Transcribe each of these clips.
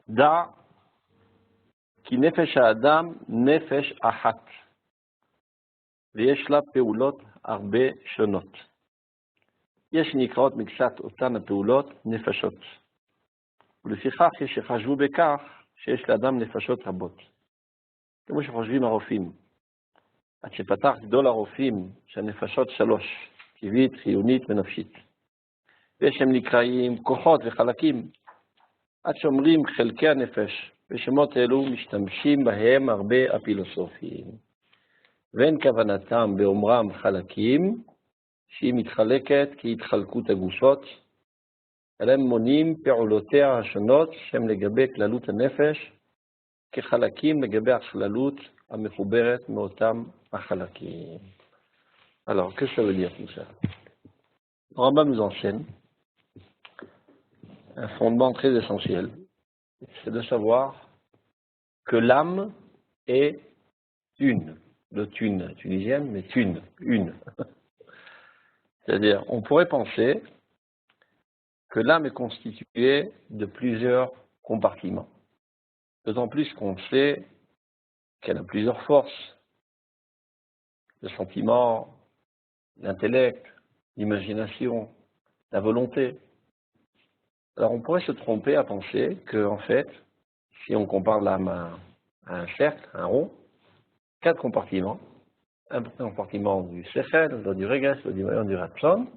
דע כי נפש האדם נפש אחת, ויש לה פעולות הרבה שונות. יש נקראות מקצת אותן הפעולות נפשות. ולפיכך יש שחשבו בכך שיש לאדם נפשות רבות. כמו שחושבים הרופאים. עד שפתח גדול הרופאים שהנפשות שלוש, טבעית, חיונית ונפשית. ושהם נקראים כוחות וחלקים. עד שאומרים חלקי הנפש, ושמות אלו משתמשים בהם הרבה הפילוסופים. ואין כוונתם באומרם חלקים, שהיא מתחלקת כהתחלקות הגופות, אלא הם מונים פעולותיה השונות שהם לגבי כללות הנפש, כחלקים לגבי הכללות המחוברת מאותם החלקים. Alors, qu'est-ce que ça veut dire tout ça? Le Rambam nous enseigne un fondement très essentiel, c'est de savoir que l'âme est une, de thune tunisienne, mais une. C'est-à-dire, on pourrait penser que l'âme est constituée de plusieurs compartiments. D'autant plus qu'on sait qu'elle a plusieurs forces. Le sentiment, l'intellect, l'imagination, la volonté. Alors on pourrait se tromper à penser que, en fait, si on compare l'âme à un cercle, un rond, 4 compartiments, un compartiment du sechel, l'autre du reges, l'autre du ratson,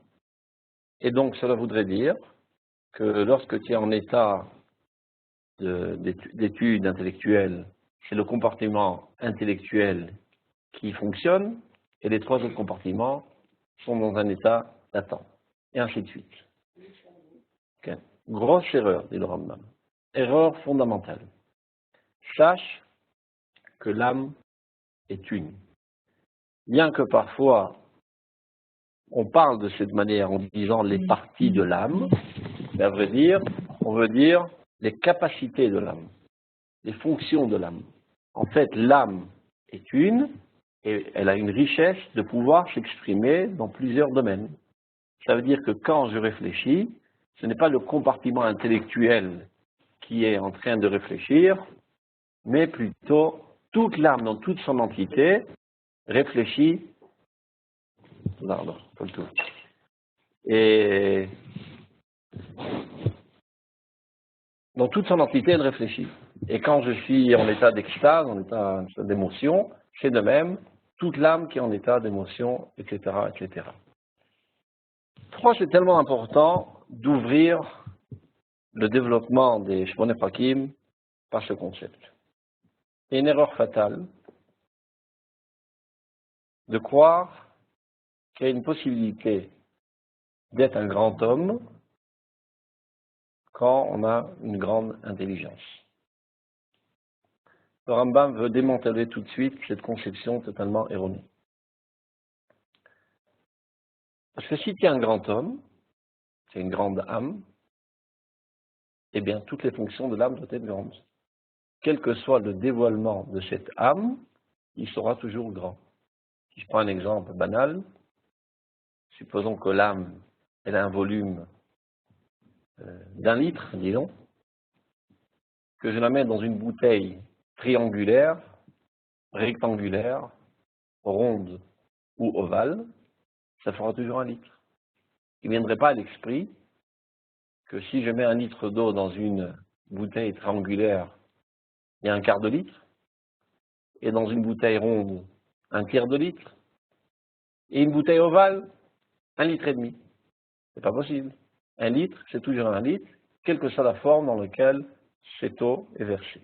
et donc cela voudrait dire que lorsque tu es en état d'étude intellectuelle, c'est le compartiment intellectuel qui fonctionne, et les 3 autres compartiments sont dans un état latent, et ainsi de suite. Okay. Grosse erreur, dit le Rambam. Erreur fondamentale. Sache que l'âme est une. Bien que parfois on parle de cette manière en disant les parties de l'âme, mais à vrai dire, on veut dire les capacités de l'âme, les fonctions de l'âme. En fait, l'âme est une et elle a une richesse de pouvoir s'exprimer dans plusieurs domaines. Ça veut dire que quand je réfléchis, ce n'est pas le compartiment intellectuel qui est en train de réfléchir, mais plutôt toute l'âme dans toute son entité réfléchit. Et dans toute son entité, elle réfléchit. Et quand je suis en état d'extase, en état d'émotion, c'est de même, toute l'âme qui est en état d'émotion, etc., etc. 3, c'est tellement important d'ouvrir le développement des Shmoneh Prakim par ce concept. Et une erreur fatale de croire qu'il y a une possibilité d'être un grand homme quand on a une grande intelligence. Le Rambam veut démanteler tout de suite cette conception totalement erronée. Parce que si tu es un grand homme, tu es une grande âme, eh bien toutes les fonctions de l'âme doivent être grandes. Quel que soit le dévoilement de cette âme, il sera toujours grand. Si je prends un exemple banal, supposons que l'âme elle a un volume d'1 litre, disons, que je la mets dans une bouteille triangulaire, rectangulaire, ronde ou ovale, ça fera toujours 1 litre. Il ne viendrait pas à l'esprit que si je mets 1 litre d'eau dans une bouteille triangulaire, il y a 1/4 de litre, et dans une bouteille ronde, 1/3 de litre, et une bouteille ovale, 1,5 litre. C'est pas possible. 1 litre, c'est toujours 1 litre, quelle que soit la forme dans laquelle cette eau est versée.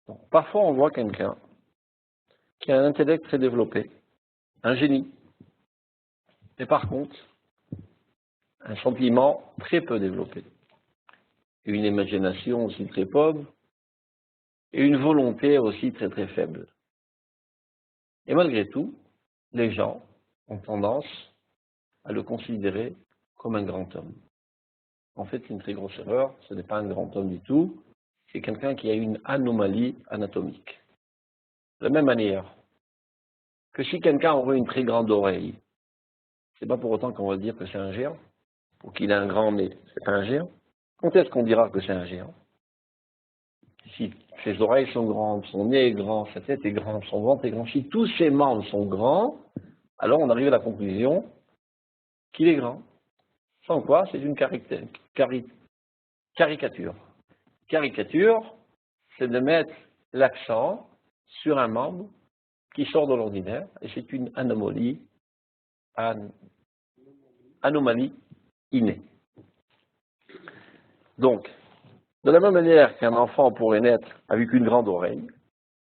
Donc, parfois, on voit quelqu'un qui a un intellect très développé, un génie, et par contre, un sentiment très peu développé, une imagination aussi très pauvre, et une volonté aussi très très faible. Et malgré tout, les gens ont tendance à le considérer comme un grand homme. En fait, c'est une très grosse erreur, ce n'est pas un grand homme du tout, c'est quelqu'un qui a une anomalie anatomique. De la même manière que si quelqu'un aurait une très grande oreille, c'est pas pour autant qu'on va dire que c'est un géant, ou qu'il a un grand nez, c'est pas un géant. Quand est-ce qu'on dira que c'est un géant? si ses oreilles sont grandes, son nez est grand, sa tête est grande, son ventre est grand, si tous ses membres sont grands, alors on arrive à la conclusion qu'il est grand. Sans quoi, c'est une caricature. Caricature, c'est de mettre l'accent sur un membre qui sort de l'ordinaire, et c'est une anomalie innée. Donc, de la même manière qu'un enfant pourrait naître avec une grande oreille,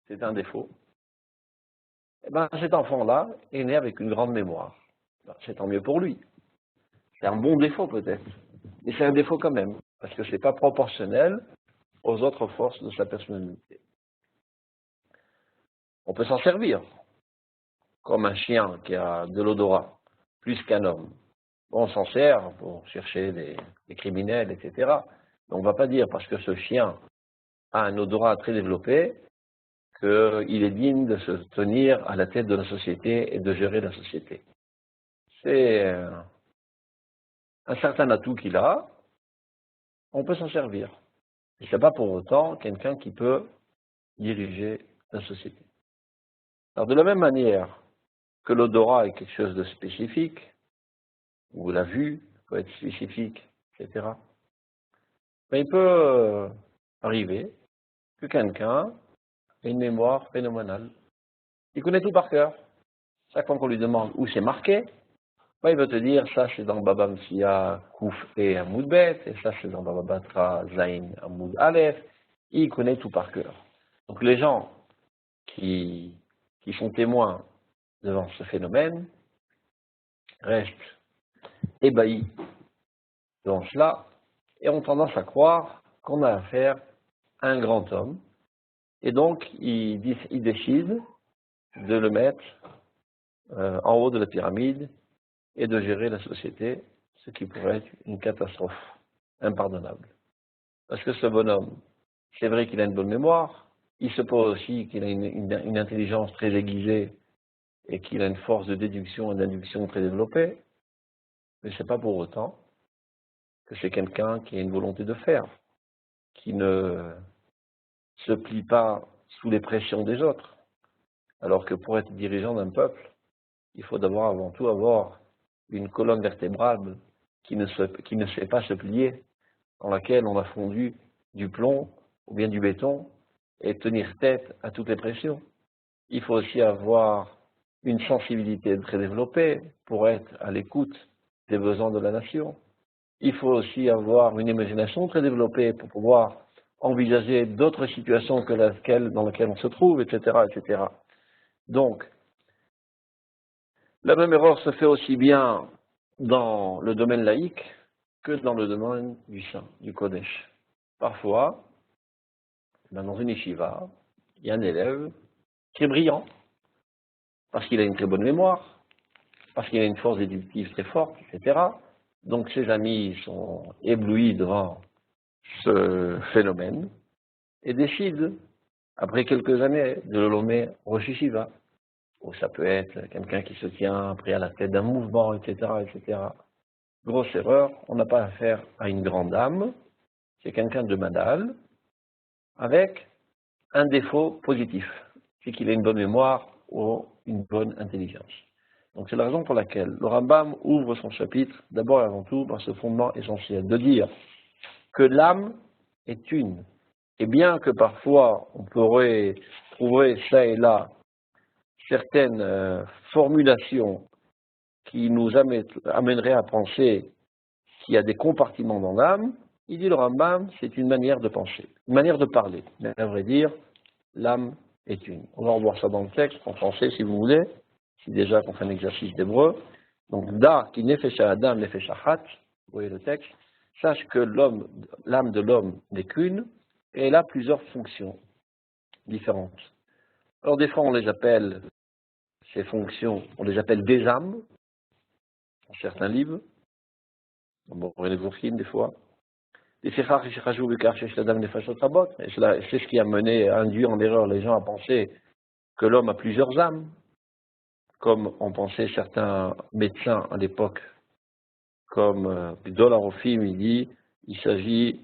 c'est un défaut, eh ben, cet enfant-là est né avec une grande mémoire. Ben, c'est tant mieux pour lui. C'est un bon défaut peut-être, mais c'est un défaut quand même, parce que ce n'est pas proportionnel aux autres forces de sa personnalité. On peut s'en servir, comme un chien qui a de l'odorat, plus qu'un homme. On s'en sert pour chercher les criminels, etc. Mais on ne va pas dire, parce que ce chien a un odorat très développé, qu'il est digne de se tenir à la tête de la société et de gérer la société. C'est un certain atout qu'il a, on peut s'en servir. Et ce n'est pas pour autant quelqu'un qui peut diriger la société. Alors de la même manière que l'odorat est quelque chose de spécifique, ou la vue peut être spécifique, etc., mais il peut arriver que quelqu'un ait une mémoire phénoménale. Il connaît tout par cœur. Chaque fois qu'on lui demande où c'est marqué, ben, il va te dire ça c'est dans Baba Msia Kouf et Hamoud Bet, et ça c'est dans Baba Batra Zain Hamoud Aleph. Il connaît tout par cœur. Donc les gens qui sont témoins devant ce phénomène restent ébahis devant cela et ont tendance à croire qu'on a affaire à un grand homme. Et donc, ils décident de le mettre en haut de la pyramide et de gérer la société, ce qui pourrait être une catastrophe impardonnable. Parce que ce bonhomme, c'est vrai qu'il a une bonne mémoire, il se peut aussi qu'il a une intelligence très aiguisée et qu'il a une force de déduction et d'induction très développée, mais ce n'est pas pour autant que c'est quelqu'un qui a une volonté de faire, qui ne se plie pas sous les pressions des autres. Alors que pour être dirigeant d'un peuple, il faut d'abord avant tout avoir une colonne vertébrale qui ne sait pas se plier, dans laquelle on a fondu du plomb ou bien du béton et tenir tête à toutes les pressions. Il faut aussi avoir une sensibilité très développée pour être à l'écoute des besoins de la nation. Il faut aussi avoir une imagination très développée pour pouvoir envisager d'autres situations que dans laquelle on se trouve, etc., etc. Donc, la même erreur se fait aussi bien dans le domaine laïque que dans le domaine du saint, du Kodesh. Parfois, dans une yeshiva, il y a un élève qui est brillant, parce qu'il a une très bonne mémoire, parce qu'il a une force déductive très forte, etc. Donc ses amis sont éblouis devant ce phénomène et décident, après quelques années, de le nommer Rosh Yeshiva. Ou ça peut être quelqu'un qui se tient après à la tête d'un mouvement, etc., etc. Grosse erreur, on n'a pas affaire à une grande âme, c'est quelqu'un de banal, avec un défaut positif, c'est qu'il a une bonne mémoire ou une bonne intelligence. Donc c'est la raison pour laquelle le Rambam ouvre son chapitre, d'abord et avant tout, par ce fondement essentiel, de dire que l'âme est une. Et bien que parfois on pourrait trouver ça et là certaines formulations qui nous amèneraient à penser qu'il y a des compartiments dans l'âme, il dit le Rambam, c'est une manière de penser, une manière de parler. Mais à vrai dire, l'âme est une. On va revoir ça dans le texte, en français si vous voulez, si déjà qu'on fait un exercice d'hébreu. Donc, da qui nefesh adam nefesh achat, vous voyez le texte, sache que l'âme de l'homme n'est qu'une, et elle a plusieurs fonctions différentes. Alors des fois on les appelle, ces fonctions, on les appelle des âmes, dans certains livres, bon, les Gourchim des fois. Et c'est ce qui a induit en erreur les gens à penser que l'homme a plusieurs âmes, comme on pensait certains médecins à l'époque, comme Gdol HaRofim, il dit, il s'agit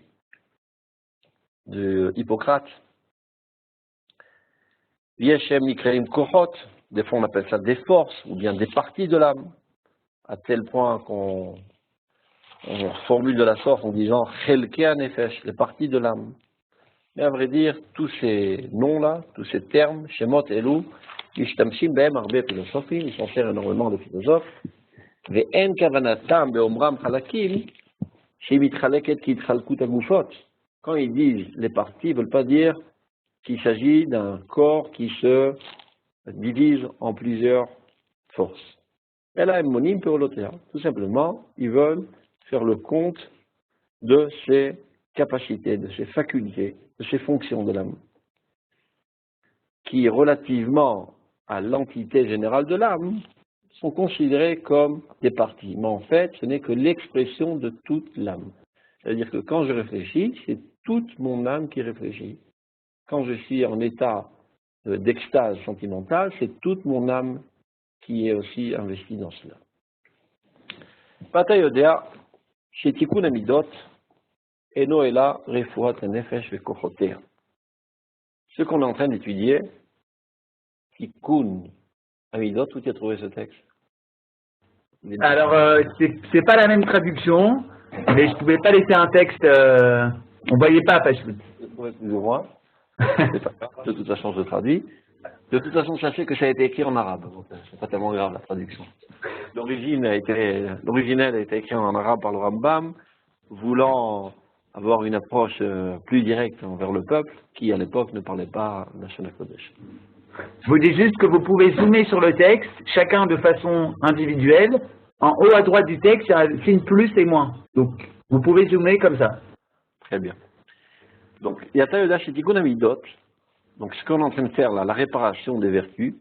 de Hippocrate, Yeshem Nikreim Kohot, des fois on appelle ça des forces, ou bien des parties de l'âme, à tel point qu'on formule de la sorte en disant Chelkei Nefesh, les parties de l'âme. Mais à vrai dire, tous ces noms-là, tous ces termes, Shemot, Elou, Yishtamshim Behem Arbe Philosophie, ils s'en servent énormément de philosophes, Ve'en Kavanatam Beomram Chalakim, Shemitchaleket Kitchalkut Agufot. Quand ils disent les parties, ils ne veulent pas dire qu'il s'agit d'un corps qui se divise en plusieurs forces. Et là, Monim Peolotea, tout simplement, ils veulent faire le compte de ses capacités, de ses facultés, de ses fonctions de l'âme, qui, relativement à l'entité générale de l'âme, sont considérées comme des parties. Mais en fait, ce n'est que l'expression de toute l'âme. C'est-à-dire que quand je réfléchis, c'est toute mon âme qui réfléchit. Quand je suis en état d'extase sentimentale, c'est toute mon âme qui est aussi investie dans cela. Pata Yodea, chez Tikkun Amidot, Eno Ela, Refuat Nefesh Vekochotea. Ce qu'on est en train d'étudier, Tikkun Amidot, où tu as trouvé ce texte? Alors, c'est pas la même traduction, mais je pouvais pas laisser un texte, on voyait pas, parce que... Plus ou moins. C'est pas grave. De toute façon, je traduis. De toute façon, sachez que ça a été écrit en arabe, donc c'est pas tellement grave la traduction. L'originel a été écrit en arabe par le Rambam, voulant avoir une approche plus directe envers le peuple, qui à l'époque ne parlait pas la Shana Kodesh. Je vous dis juste que vous pouvez zoomer sur le texte, chacun de façon individuelle. En haut à droite du texte, il y a un signe plus et moins. Donc, vous pouvez zoomer comme ça. Très bien. Donc, Yata Yoda chez Tikkun Amidot, donc ce qu'on est en train de faire là, la réparation des vertus,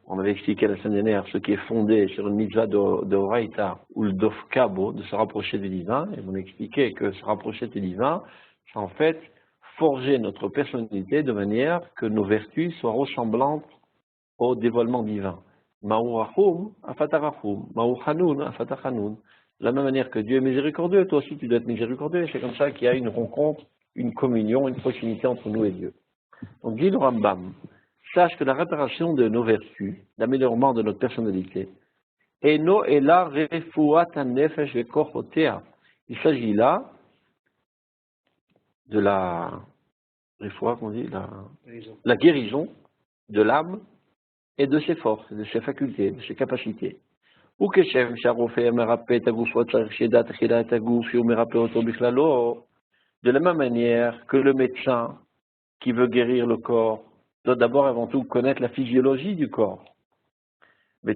on avait expliqué la semaine dernière ce qui est fondé sur une mitzvah de Oraita ou le Dofkabo, de se rapprocher du divin, et on a expliqué que se rapprocher du divin, c'est en fait forger notre personnalité de manière que nos vertus soient ressemblantes au dévoilement divin. Ma'u Rachum, Afatarachum, Ma'u Hanun, Afatachanoun. De la même manière que Dieu est miséricordieux, toi aussi tu dois être miséricordieux, c'est comme ça qu'il y a une rencontre, une communion, une proximité entre nous et Dieu. Donc dit le Rambam, sache que la réparation de nos vertus, l'améliorement de notre personnalité, Eno Ela Refuat Nefesh Vekochotea. Il s'agit là de la la guérison de l'âme et de ses forces, de ses facultés, de ses capacités. Ou que de la même manière que le médecin qui veut guérir le corps doit d'abord avant tout connaître la physiologie du corps. Et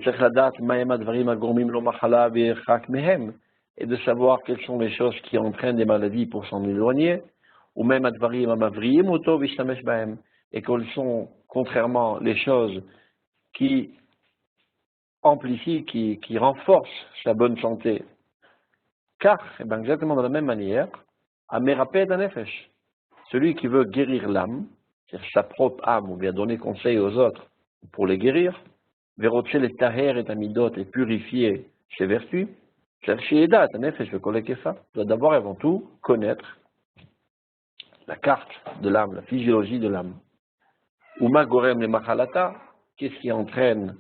de savoir quelles sont les choses qui entraînent des maladies pour s'en éloigner, ou même et quelles sont, contrairement, les choses qui amplifient, qui renforcent sa bonne santé. Car, exactement de la même manière, celui qui veut guérir l'âme, c'est-à-dire sa propre âme, ou bien donner conseil aux autres pour les guérir, verrocher les taher et amidot et purifier ses vertus, doit d'abord et avant tout connaître la carte de l'âme, la physiologie de l'âme. Uma gorem le machalata, qu'est-ce qui entraîne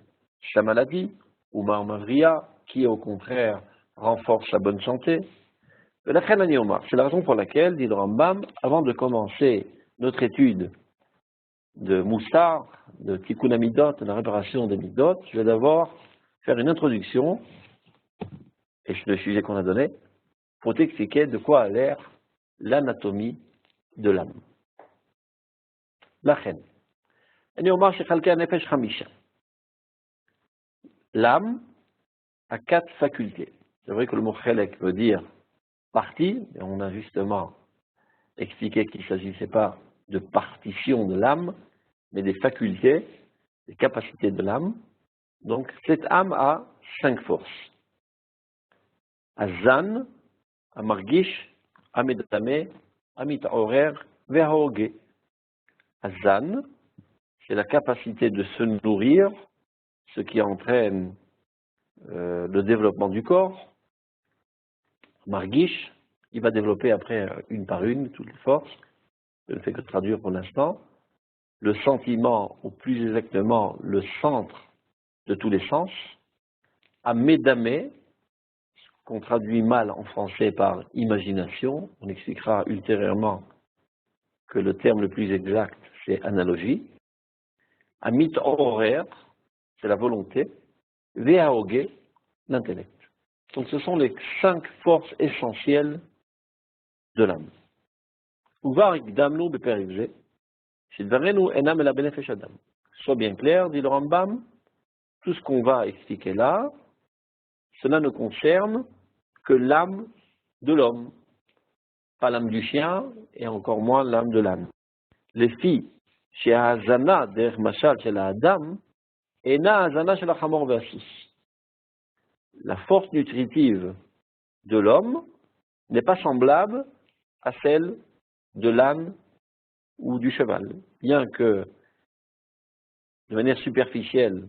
sa maladie? Uma mavria, qui au contraire renforce sa bonne santé. C'est la raison pour laquelle, dit le Rambam, avant de commencer notre étude de Moussar, de Tikkun Amidot, de la réparation des Midot, je vais d'abord faire une introduction, et c'est le sujet qu'on a donné, pour t'expliquer de quoi a l'air l'anatomie de l'âme. La reine. L'âme a 4 facultés. C'est vrai que le mot chelek veut dire partie, et on a justement expliqué qu'il ne s'agissait pas de partition de l'âme, mais des facultés, des capacités de l'âme. Donc cette âme a 5 forces. Azan, Amargish, Amedame, Amitaorer, Vehaoge. Azan, c'est la capacité de se nourrir, ce qui entraîne le développement du corps. Margish, il va développer après une par une toutes les forces. Je ne fais que traduire pour l'instant. le sentiment, ou plus exactement le centre de tous les sens, à médamer, qu'on traduit mal en français par imagination, on expliquera ultérieurement que le terme le plus exact, c'est analogie, à mit'orer, c'est la volonté, ve'aoge, l'intellect. Donc ce sont les 5 forces essentielles de l'âme. Sois bien clair, dit le Rambam, tout ce qu'on va expliquer là, cela ne concerne que l'âme de l'homme, pas l'âme du chien et encore moins l'âme de l'âne. Les filles, chez Hazana, der Machal, chez la Adam, et na Hazana chez la Chamor Versus. La force nutritive de l'homme n'est pas semblable à celle de l'âne ou du cheval. Bien que, de manière superficielle,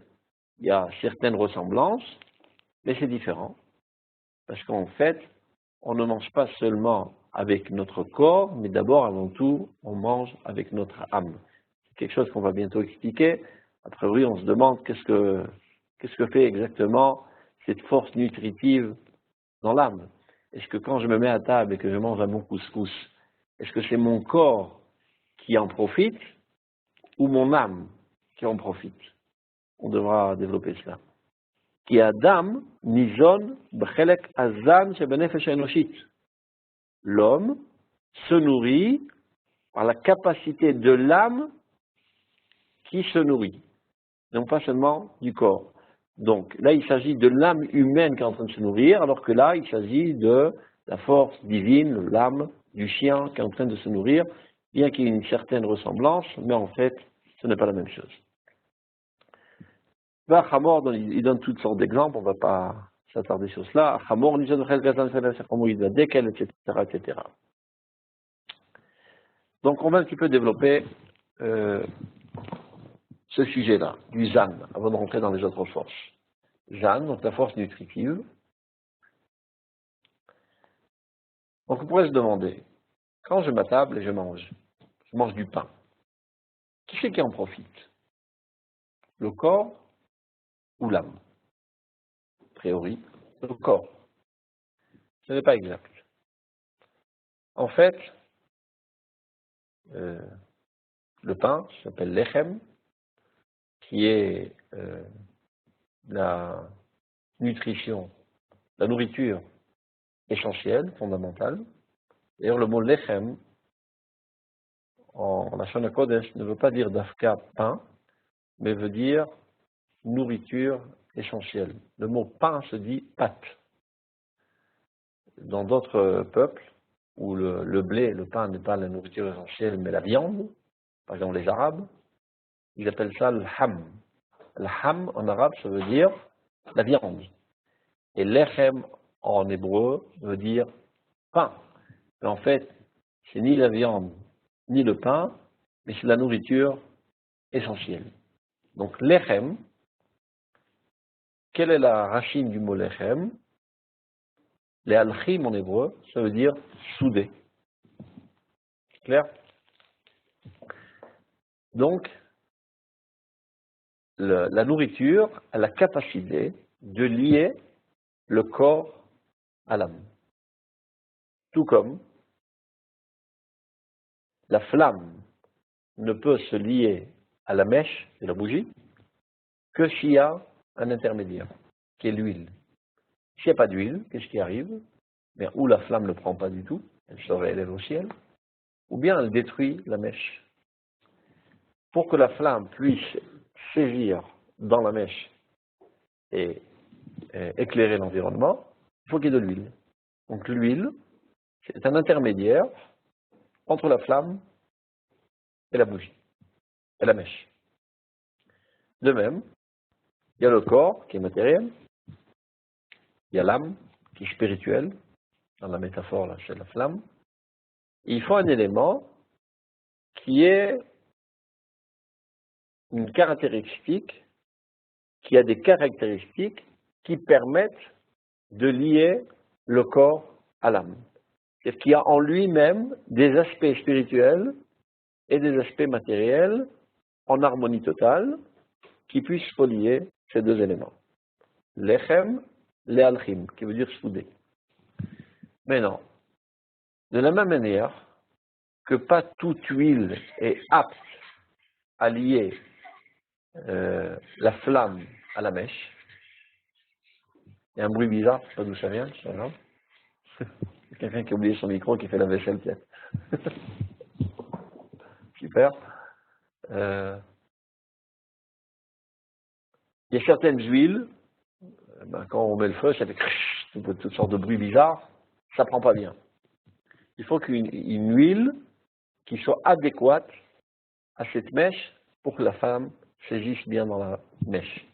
il y a certaines ressemblances, mais c'est différent. Parce qu'en fait, on ne mange pas seulement avec notre corps, mais d'abord, avant tout, on mange avec notre âme. C'est quelque chose qu'on va bientôt expliquer. A priori, on se demande qu'est-ce que fait exactement cette force nutritive dans l'âme. Est-ce que quand je me mets à table et que je mange un bon couscous, est-ce que c'est mon corps qui en profite ou mon âme qui en profite? On devra développer cela. Qui Adam nizon b'chelek azan shebenefesh enoshit. L'homme se nourrit par la capacité de l'âme qui se nourrit, non pas seulement du corps. Donc là, il s'agit de l'âme humaine qui est en train de se nourrir, alors que là, il s'agit de la force divine, l'âme du chien qui est en train de se nourrir, bien qu'il y ait une certaine ressemblance, mais en fait, ce n'est pas la même chose. Hamor, il donne toutes sortes d'exemples, on ne va pas s'attarder sur cela. Hamor, etc. Donc on va un petit peu développer ce sujet-là, du Zan, avant de rentrer dans les autres forces. Zan, donc la force nutritive. Donc on pourrait se demander, quand je m'attable et je mange du pain, qui c'est qui en profite? Le corps ou l'âme? A priori, le corps. Ce n'est pas exact. En fait, le pain s'appelle lechem, qui est la nutrition, la nourriture essentielle, fondamentale. D'ailleurs, le mot lechem, en Lashon HaKodesh, ne veut pas dire dafka pain, mais veut dire nourriture essentielle. Le mot pain se dit pâte. Dans d'autres peuples, où le blé, le pain n'est pas la nourriture essentielle, mais la viande, par exemple les Arabes, ils appellent ça le ham. Le ham, en arabe, ça veut dire la viande. Et lechem, en hébreu, veut dire pain. Mais en fait, c'est ni la viande, ni le pain, mais c'est la nourriture essentielle. Donc, lechem, quelle est la racine du mot lechem? Les alchim en hébreu, ça veut dire souder. Clair? Donc, la nourriture a la capacité de lier le corps à l'âme. Tout comme la flamme ne peut se lier à la mèche de la bougie que s'il y a un intermédiaire, qui est l'huile. S'il n'y a pas d'huile, qu'est-ce qui arrive? Bien, ou la flamme ne prend pas du tout, elle se révèle au ciel, ou bien elle détruit la mèche. Pour que la flamme puisse saisir dans la mèche et éclairer l'environnement, il faut qu'il y ait de l'huile. Donc l'huile, c'est un intermédiaire entre la flamme et la bougie, et la mèche. De même, il y a le corps qui est matériel, il y a l'âme qui est spirituelle, dans la métaphore là, c'est la flamme. Et il faut un élément qui est une caractéristique, qui a des caractéristiques qui permettent de lier le corps à l'âme. C'est-à-dire qu'il y a en lui-même des aspects spirituels et des aspects matériels en harmonie totale qui puisse relier ces deux éléments. Lechem, lealchim, qui veut dire souder. Mais non. De la même manière que pas toute huile est apte à lier la flamme à la mèche. Il y a un bruit bizarre, je ne sais pas d'où ça vient, c'est grave. Quelqu'un qui a oublié son micro, qui fait la vaisselle, peut-être. Super. Il y a certaines huiles, quand on met le feu, ça fait toutes sortes de bruits bizarres, ça ne prend pas bien. Il faut qu'une huile qui soit adéquate à cette mèche pour que la femme saisisse bien dans la mèche.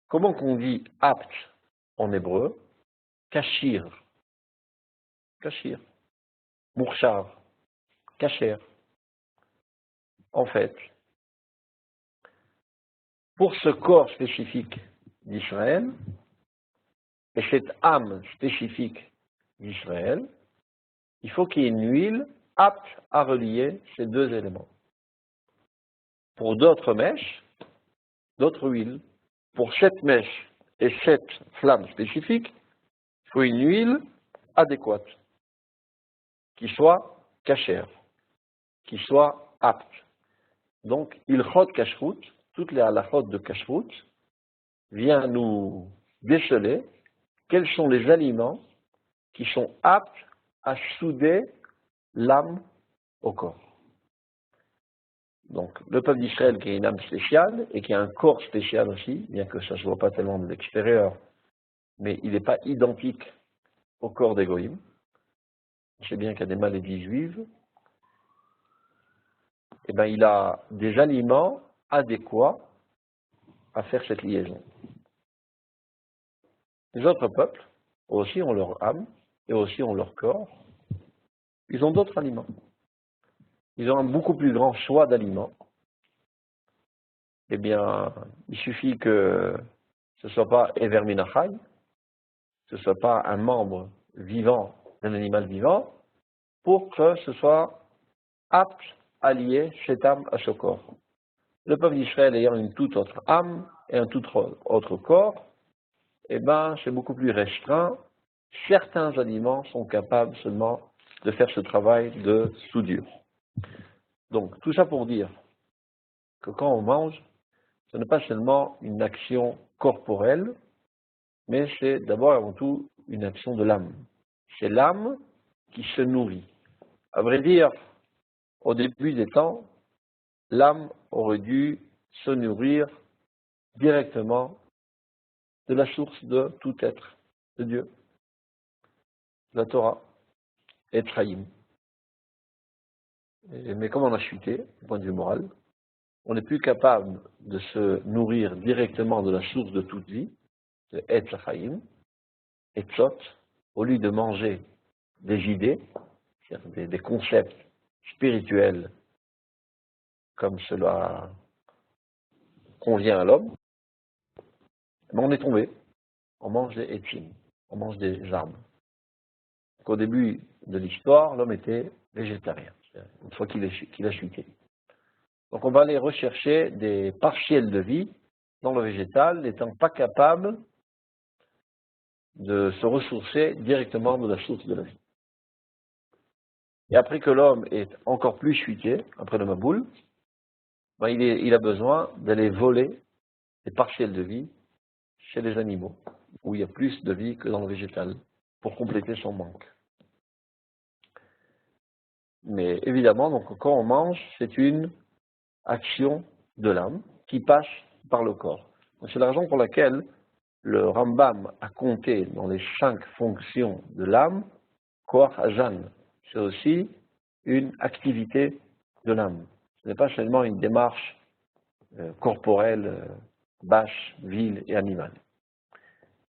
Comment qu'on dit apte en hébreu? Kashir. Kashir. Mouchar. Kacher. En fait, pour ce corps spécifique d'Israël, et cette âme spécifique d'Israël, il faut qu'il y ait une huile apte à relier ces deux éléments. Pour d'autres mèches, d'autres huiles, pour cette mèche et cette flamme spécifique, il faut une huile adéquate, qui soit cachère, qui soit apte. Donc, ilchot kashrut, toutes les halachot de kashrut, vient nous déceler quels sont les aliments qui sont aptes à souder l'âme au corps. Donc, le peuple d'Israël qui a une âme spéciale et qui a un corps spécial aussi, bien que ça ne se voit pas tellement de l'extérieur, mais il n'est pas identique au corps des Goïm. On sait bien qu'il y a des maladies juives. Eh bien, il a des aliments adéquats à faire cette liaison. Les autres peuples aussi ont leur âme et aussi ont leur corps. Ils ont d'autres aliments. Ils ont un beaucoup plus grand choix d'aliments. Eh bien, il suffit que ce ne soit pas Ever Minachai, ce ne soit pas un membre vivant d'un animal vivant, pour que ce soit apte à lier cette âme à ce corps. Le peuple d'Israël ayant une toute autre âme et un tout autre corps, eh bien, c'est beaucoup plus restreint. Certains aliments sont capables seulement de faire ce travail de soudure. Donc, tout ça pour dire que quand on mange, ce n'est pas seulement une action corporelle, mais c'est d'abord et avant tout une action de l'âme. C'est l'âme qui se nourrit. À vrai dire, au début des temps, l'âme aurait dû se nourrir directement de la source de tout être, de Dieu, la Torah, et Traïm. Mais comme on a chuté, du point de vue moral, on n'est plus capable de se nourrir directement de la source de toute vie, de Etz Chaim, et Tzot, au lieu de manger des idées, c'est-à-dire des concepts spirituels comme cela convient à l'homme, mais on est tombé, on mange des Etzim, on mange des arbres. Au début de l'histoire, l'homme était végétarien, une fois qu'il a chuté. Donc on va aller rechercher des partiels de vie dans le végétal, n'étant pas capable de se ressourcer directement de la source de la vie. Et après que l'homme est encore plus chuté, après le Maboul, ben il a besoin d'aller voler des partiels de vie chez les animaux, où il y a plus de vie que dans le végétal, pour compléter son manque. Mais évidemment, donc, quand on mange, c'est une action de l'âme qui passe par le corps. C'est la raison pour laquelle le Rambam a compté dans les 5 fonctions de l'âme, Koach Hazan. C'est aussi une activité de l'âme. Ce n'est pas seulement une démarche corporelle, basse, vile et animale.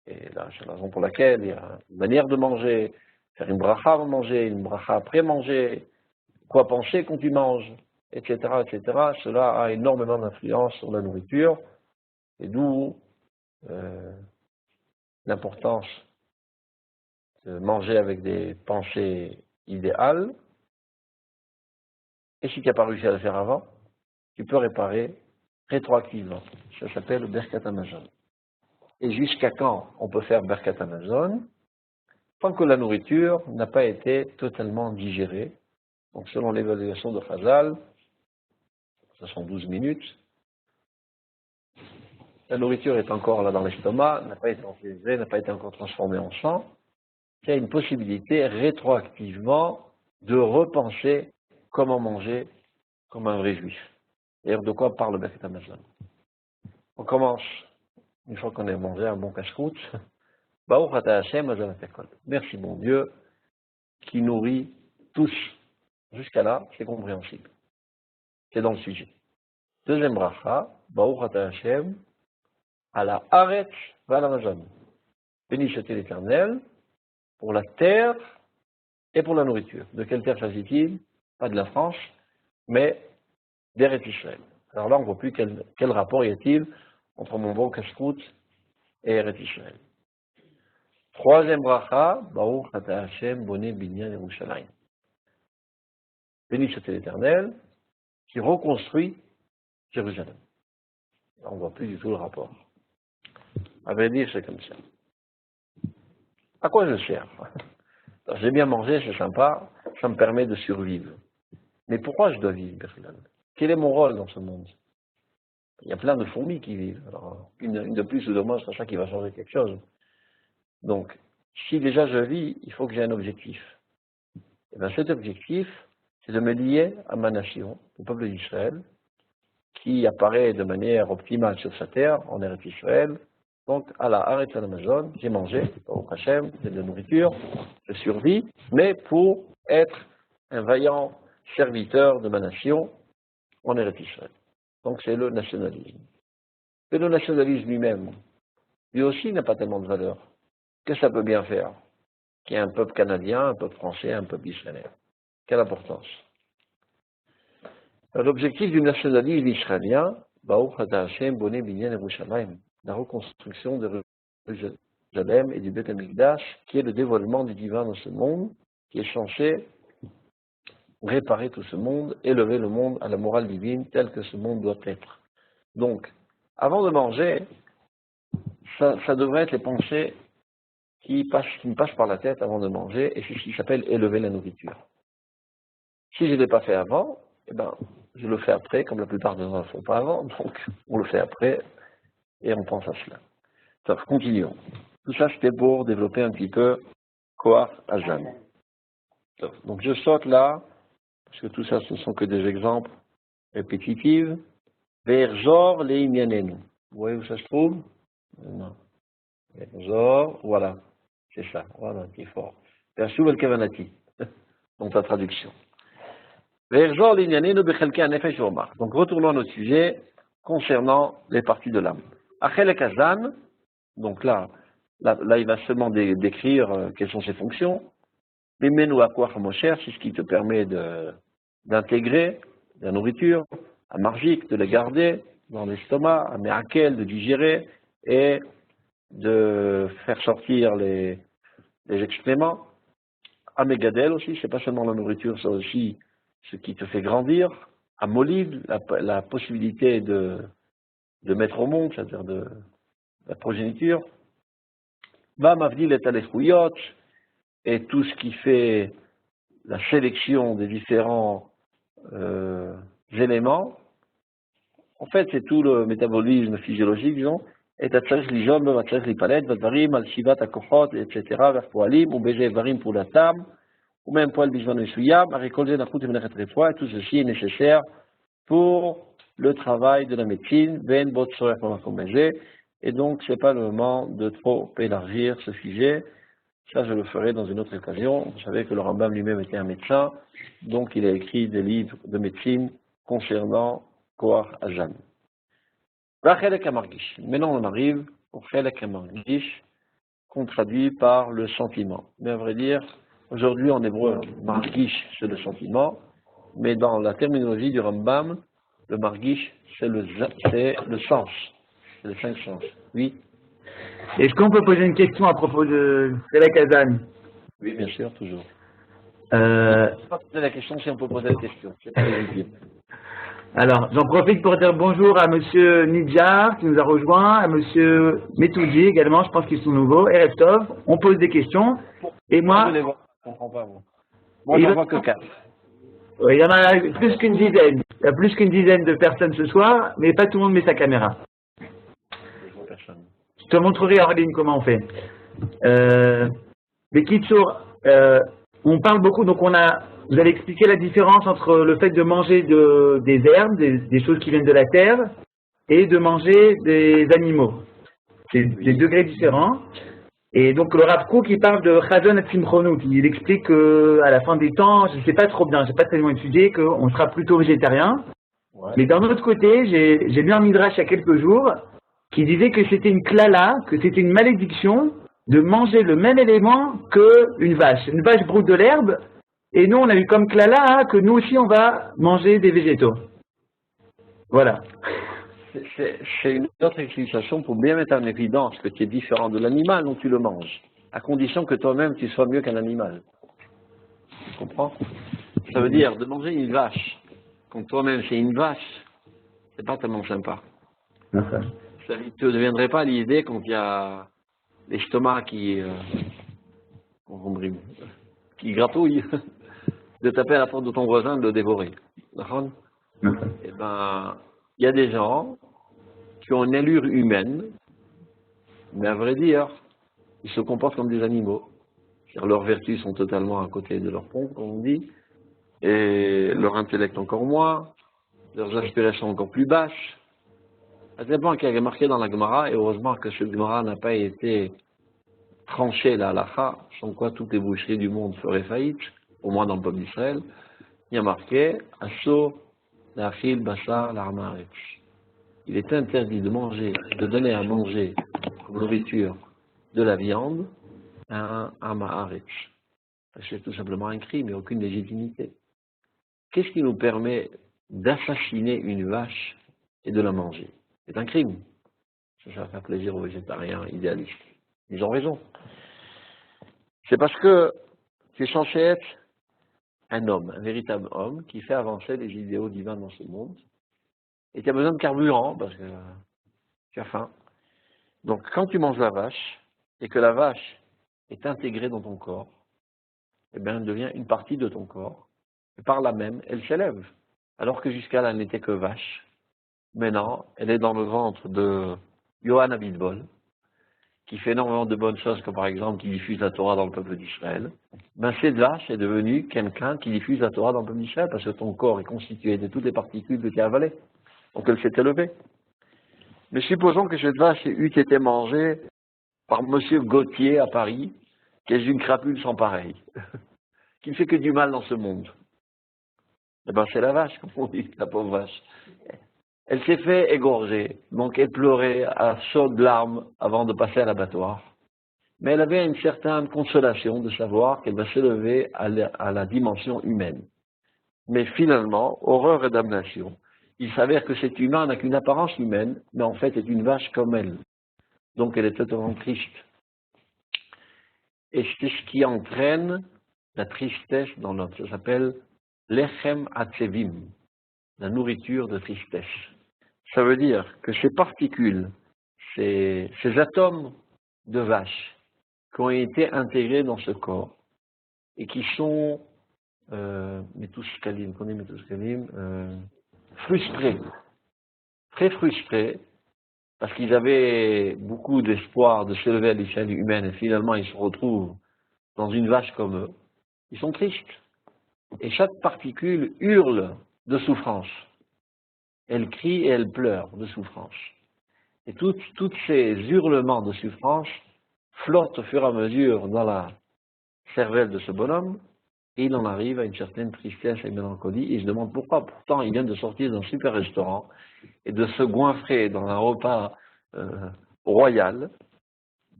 Et là, c'est la raison pour laquelle il y a une manière de manger, faire une bracha avant de manger, une bracha après manger, quoi penser quand tu manges, etc., etc. Cela a énormément d'influence sur la nourriture, et d'où l'importance de manger avec des pensées idéales. Et si tu n'as pas réussi à le faire avant, tu peux réparer rétroactivement. Ça s'appelle le Birkat Hamazon. Et jusqu'à quand on peut faire Birkat Hamazon? Tant que la nourriture n'a pas été totalement digérée. Donc selon l'évaluation de Chazal, ce sont 12 minutes. La nourriture est encore là dans l'estomac, n'a pas été ensérisée, n'a pas été encore transformée en sang. Il y a une possibilité rétroactivement de repenser comment manger comme un vrai juif. D'ailleurs, de quoi parle le Birkat Hamazon? On commence, une fois qu'on a mangé un bon casse-croûte, Baruch Ata Hashem Hazal Hakol. Merci mon Dieu, qui nourrit tous. Jusqu'à là, c'est compréhensible. C'est dans le sujet. Deuxième bracha, Baruch Ata Hashem, à la Haaretz Valamazon. Béni soit l'Éternel pour la terre et pour la nourriture. De quelle terre s'agit-il? Pas de la France, mais d'Eretz Israël. Alors là, on ne voit plus quel rapport y a-t-il entre mon bon casse-croûte et Eretz Israël. Troisième bracha, Baruch Ata Hashem Boné Binyan Yerushalayim. Béni soit l'Éternel qui reconstruit Jérusalem. Là, on ne voit plus du tout le rapport. À vrai dire, c'est comme ça. À quoi je sers? J'ai bien mangé, c'est sympa, ça me permet de survivre. Mais pourquoi je dois vivre, Berlin? Quel est mon rôle dans ce monde? Il y a plein de fourmis qui vivent. Alors, une de plus ou de moins, c'est ça qui va changer quelque chose. Donc, si déjà je vis, il faut que j'ai un objectif. Et bien cet objectif, c'est de me lier à ma nation, au peuple d'Israël, qui apparaît de manière optimale sur sa terre, en Eretz Israël. Donc, à la Haaretz Hamazon, j'ai mangé, au Hachem, j'ai de la nourriture, je survis, mais pour être un vaillant serviteur de ma nation en Eretz Israël. Donc, c'est le nationalisme. Et le nationalisme lui-même, lui aussi n'a pas tellement de valeur. Qu'est-ce que ça peut bien faire? Qu'il y ait un peuple canadien, un peuple français, un peuple israélien. Quelle importance? L'objectif du nationalisme israélien, Baruch Ata Hashem Boné Binyan Yerushalayim, la reconstruction de Jérusalem et du Beth Amikdash, qui est le dévoilement du divin dans ce monde, qui est censé réparer tout ce monde, élever le monde à la morale divine telle que ce monde doit être. Donc, avant de manger, ça devrait être les pensées qui me passent par la tête avant de manger, et c'est ce qui s'appelle élever la nourriture. Si je ne l'ai pas fait avant, eh ben, je le fais après, comme la plupart des gens ne le font pas avant, donc on le fait après, et on pense à cela. Donc, continuons. Tout ça, c'était pour développer un petit peu Koach Hazan. Donc, je saute là, parce que tout ça, ce ne sont que des exemples répétitifs. Verzor leimyanenu. Vous voyez où ça se trouve? Non. Verzor, voilà. C'est ça, voilà, qui est fort. Vershuv el kavanati. Donc, la traduction. Verzor leimyanenu bechelke hanefesh v'omach. Donc, retournons à notre sujet concernant les parties de l'âme. Achelek Hazan, donc là, il va seulement décrire quelles sont ses fonctions. Mimenu akoach mosher, c'est ce qui te permet d'intégrer la nourriture, à margik, de la garder dans l'estomac, à me'akel, de digérer et de faire sortir les excréments. À megadel aussi, c'est pas seulement la nourriture, c'est aussi ce qui te fait grandir. À molid, la possibilité de mettre au monde, c'est-à-dire de la progéniture. Va mavdil et alechuyot, et tout ce qui fait la sélection des différents éléments. En fait, c'est tout le métabolisme physiologique, disons. Et t'as l'ijom, t'as les palettes, varim, al-shivat, akochot, etc., vers poalim, ou bégé varim pour la table, ou même poil bijvan esuyam, à récolter la route et venir et tout ceci est nécessaire pour le travail de la médecine, ben bot soer comme bégé. Et donc, c'est pas le moment de trop élargir ce sujet. Ça, je le ferai dans une autre occasion. Vous savez que le Rambam lui-même était un médecin, donc il a écrit des livres de médecine concernant Koach Hazan. Vachelek HaMargish. Maintenant, on arrive au Chelek HaMargish, qu'on traduit par le sentiment. Mais à vrai dire, aujourd'hui en hébreu, Margish, c'est le sentiment, mais dans la terminologie du Rambam, le Margish, c'est le sens. C'est les 5 sens. Oui. Est-ce qu'on peut poser une question à propos de Chelek Hazan? Oui, bien sûr, toujours. Je ne peux pas poser la question si on peut poser la question. C'est pas légitime. Alors, j'en profite pour dire bonjour à Monsieur Nidjar qui nous a rejoint, à Monsieur Metoudi également, je pense qu'ils sont nouveaux, et Reftov. On pose des questions. Et moi, Je les vois, je comprends pas, moi. Moi, il j'en vois que 4. y en a plus qu'une dizaine. Il y a plus qu'une dizaine de personnes ce soir, mais pas tout le monde met sa caméra. Je vois personne. Je te montrerai en ligne comment on fait. Les Kitsour, on parle beaucoup, donc vous avez expliqué la différence entre le fait de manger des herbes, des choses qui viennent de la terre, et de manger des animaux. C'est des degrés différents. Et donc le Rav Kook, il parle de Chazon et Simchonut. Il explique qu'à la fin des temps, je ne sais pas trop bien, je n'ai pas tellement étudié, qu'on sera plutôt végétarien. Ouais. Mais d'un autre côté, j'ai lu un midrash il y a quelques jours qui disait que c'était une klala, que c'était une malédiction de manger le même élément qu'une vache. Une vache broute de l'herbe, et nous on a eu comme klala que nous aussi on va manger des végétaux. Voilà. C'est une autre explication pour bien mettre en évidence que tu es différent de l'animal dont tu le manges, à condition que toi-même tu sois mieux qu'un animal. Tu comprends? Ça veut dire de manger une vache, quand toi-même c'est une vache, c'est pas tellement sympa. Okay. Ça ne te deviendrait pas l'idée quand il y a l'estomac qui gratouille, de taper à la porte de ton voisin, de le dévorer. D'accord? Okay. Eh ben, il y a des gens qui ont une allure humaine, mais à vrai dire, ils se comportent comme des animaux. Leurs vertus sont totalement à côté de leur pompe, comme on dit, et leur intellect encore moins, leurs aspirations encore plus basses. À tel point qu'il y a marqué dans la Gemara, et heureusement que cette Gemara n'a pas été tranchée la halakha, sans quoi toutes les boucheries du monde feraient faillite, au moins dans le peuple d'Israël. Il y a marqué Asso, Lachil, Bassa, Larmaretch. Il est interdit de manger, de donner à manger comme nourriture de la viande à un Ma'aretch. C'est tout simplement un crime et aucune légitimité. Qu'est-ce qui nous permet d'assassiner une vache et de la manger? C'est un crime. Ça va faire plaisir aux végétariens idéalistes. Ils ont raison. C'est parce que tu es censé être un homme, un véritable homme, qui fait avancer les idéaux divins dans ce monde. Et tu as besoin de carburant, parce que tu as faim. Donc quand tu manges la vache, et que la vache est intégrée dans ton corps, eh bien elle devient une partie de ton corps. Et par là même, elle s'élève. Alors que jusqu'à là, elle n'était que vache. Maintenant, elle est dans le ventre de Yohan Abitbol, qui fait énormément de bonnes choses, comme par exemple qui diffuse la Torah dans le peuple d'Israël. Ben, cette vache est devenue quelqu'un qui diffuse la Torah dans le peuple d'Israël, parce que ton corps est constitué de toutes les particules que tu as avalées. Donc elle s'est élevée. Mais supposons que cette vache eût été mangée par monsieur Gauthier à Paris, qui est une crapule sans pareil, qui ne fait que du mal dans ce monde. Eh ben, c'est la vache, comme on dit, la pauvre vache. Elle s'est fait égorger, donc elle pleurait à chaudes larmes avant de passer à l'abattoir. Mais elle avait une certaine consolation de savoir qu'elle va s'élever à la dimension humaine. Mais finalement, horreur et damnation, il s'avère que cet humain n'a qu'une apparence humaine, mais en fait est une vache comme elle. Donc elle est totalement triste. Et c'est ce qui entraîne la tristesse dans notre. Ça s'appelle l'echem atzevim, la nourriture de tristesse. Ça veut dire que ces particules, ces atomes de vache qui ont été intégrés dans ce corps et qui sont frustrés, très frustrés, parce qu'ils avaient beaucoup d'espoir de s'élever à l'échelle humaine et finalement ils se retrouvent dans une vache comme eux, ils sont tristes. Et chaque particule hurle de souffrance. Elle crie et elle pleure de souffrance. Et tous ces hurlements de souffrance flottent au fur et à mesure dans la cervelle de ce bonhomme, et il en arrive à une certaine tristesse et mélancolie, et il se demande pourquoi. Pourtant, il vient de sortir d'un super restaurant, et de se goinfrer dans un repas royal,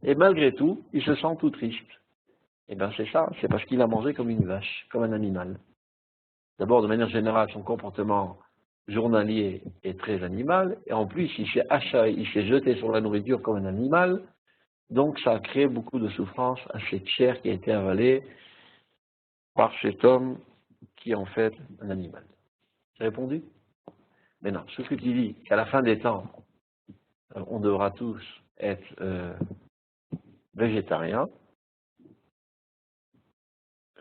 et malgré tout, il se sent tout triste. Et bien c'est ça, c'est parce qu'il a mangé comme une vache, comme un animal. D'abord, de manière générale, son comportement journalier est très animal, et en plus, il s'est jeté sur la nourriture comme un animal, donc ça a créé beaucoup de souffrance à cette chair qui a été avalée par cet homme qui est en fait un animal. J'ai répondu? Maintenant, ce que tu dis, qu'à la fin des temps, on devra tous être végétariens,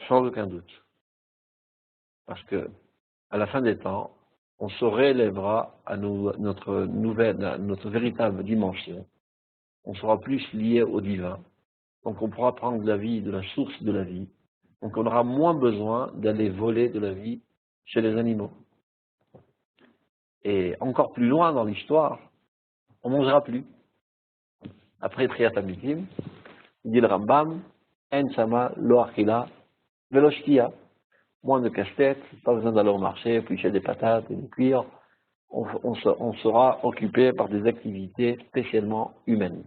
sans aucun doute. Parce que, à la fin des temps, on se réélèvera à notre véritable dimension. On sera plus lié au divin. Donc on pourra prendre la vie de la source de la vie. Donc on aura moins besoin d'aller voler de la vie chez les animaux. Et encore plus loin dans l'histoire, on ne mangera plus. Après Triat Amitim, dit le Rambam, En sama lo achila velo shtia. Moins de casse-tête, pas besoin d'aller au marché, éplucher des patates et des cuire. On sera occupé par des activités spécialement humaines.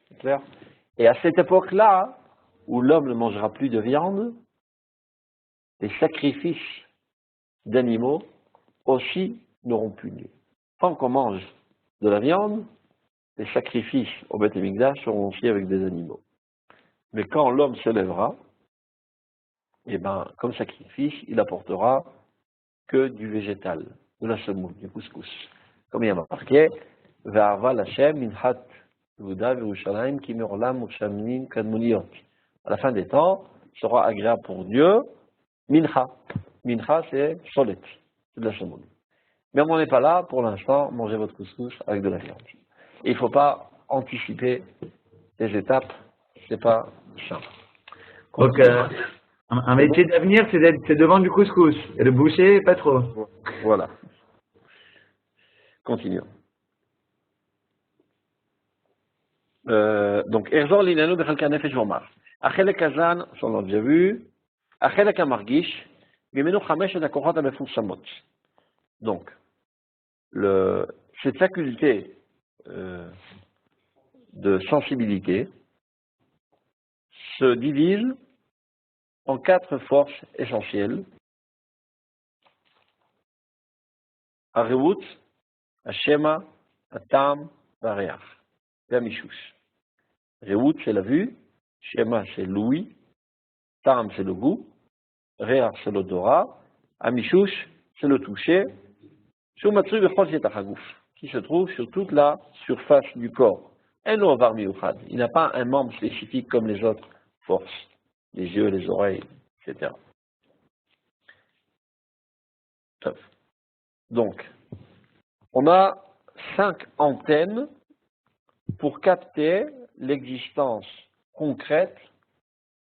C'est clair? Et à cette époque-là, où l'homme ne mangera plus de viande, les sacrifices d'animaux aussi n'auront plus lieu. Tant qu'on mange de la viande, les sacrifices au Beth Amikdash seront aussi avec des animaux. Mais quand l'homme se lèvera, eh ben, comme sacrifice, il apportera que du végétal, de la semoule, du couscous. Comme il y a marqué, Ve'ava l'Hashem minhat Yehuda ve'Yerushalayim ki me'olam u'shamnim kadmoniyot. À la fin des temps, sera agréable pour Dieu, mincha. Mincha, c'est solet, c'est de la semoule. Mais on n'en est pas là, pour l'instant, mangez votre couscous avec de la viande. Et il ne faut pas anticiper les étapes, c'est pas simple. Donc, un métier d'avenir, c'est de vendre du couscous. Et le boucher, pas trop. Voilà. Continuons. Donc, Erzor l'inanu bechalka nefesh v'omar. Achelek hazan, ça on l'a déjà vu. Achelek hamargish, mimenu chamesh et hakochat hamefussamot. Donc, cette faculté de sensibilité se divise en 4 forces essentielles. Arevut, Hashema, Atam, Vareach. Mishush. Reut, c'est la vue. Shema, c'est l'ouïe. Tam, c'est le goût. Reach, c'est l'odorat. Amishush, c'est le toucher. Shumatsu bechol yetachagouf, qui se trouve sur toute la surface du corps. Eno avar miyuchad. Il n'a pas un membre spécifique comme les autres forces. Les yeux, les oreilles, etc. Donc, on a 5 antennes pour capter l'existence concrète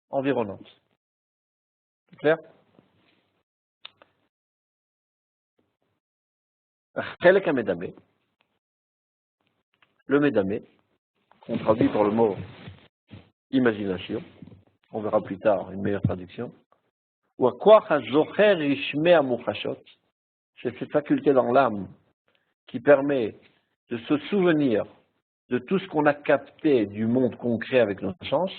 environnante. C'est clair? Chelek hamedame. Le médamé, qu'on traduit par le mot imagination, on verra plus tard une meilleure traduction. Ou akoach hazocher ishme hamuchashot, c'est cette faculté dans l'âme qui permet de se souvenir de tout ce qu'on a capté du monde concret avec nos sens.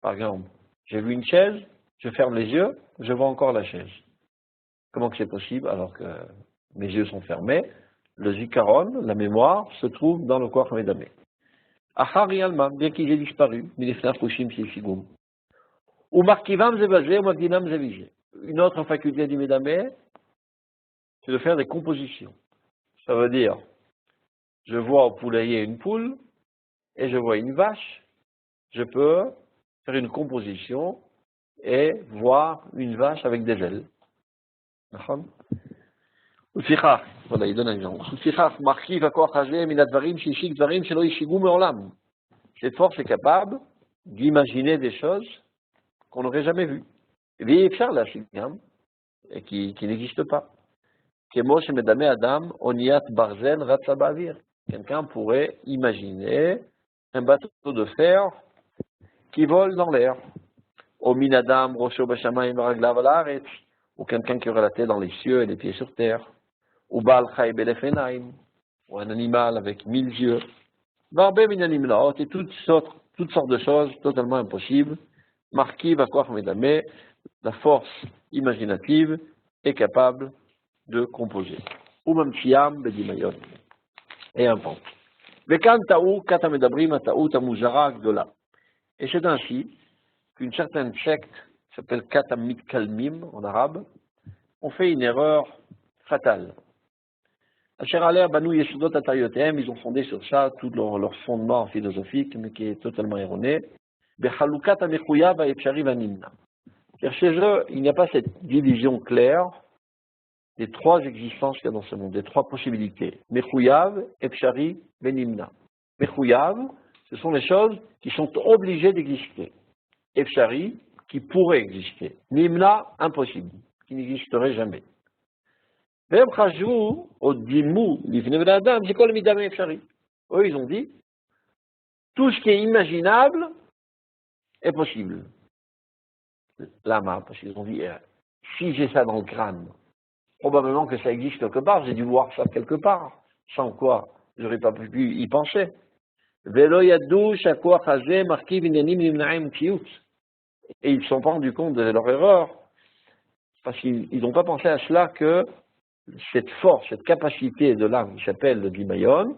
Par exemple, j'ai vu une chaise, je ferme les yeux, je vois encore la chaise. Comment que c'est possible alors que mes yeux sont fermés? Le zikaron, la mémoire, se trouve dans le corps médamé. Achari alma, bien qu'il ait disparu, milefnaf kushim shishigum. Ou markivam zebazé, ou magdinam zevigé. Une autre faculté du médamé, c'est de faire des compositions. Ça veut dire, je vois au poulailler une poule, et je vois une vache, je peux faire une composition et voir une vache avec des ailes. Voilà, il donne un exemple. Cette force est capable d'imaginer des choses qu'on n'aurait jamais vues. Et qui n'existent pas. Quelqu'un pourrait imaginer un bateau de fer qui vole dans l'air. Ou quelqu'un qui aurait la tête dans les cieux et les pieds sur terre. Ou ou un animal avec 1000 yeux. Et toutes sortes de choses totalement impossibles. Marquis va quoi mais la force imaginative est capable de composer. Ou même Tiam, Bedimayon. Et un pont. Et c'est ainsi qu'une certaine secte, qui s'appelle Katamit Kalmim en arabe, ont fait une erreur fatale. Ils ont fondé sur ça tout leur fondement philosophique, mais qui est totalement erroné. Car chez eux, il n'y a pas cette division claire des trois existences qu'il y a dans ce monde, des trois possibilités. Mechouyav, Epshari, Venimna. Mechouyav, ce sont les choses qui sont obligées d'exister. Epshari, qui pourraient exister. Nimna, impossible, qui n'existerait jamais. Eux, ils ont dit, tout ce qui est imaginable est possible. Lama, parce qu'ils ont dit, si j'ai ça dans le crâne, probablement que ça existe quelque part, j'ai dû voir ça quelque part, sans quoi je n'aurais pas pu y penser. Et ils ne se sont pas rendus compte de leur erreur, parce qu'ils n'ont pas pensé à cela que cette force, cette capacité de l'âme qui s'appelle le Dimayon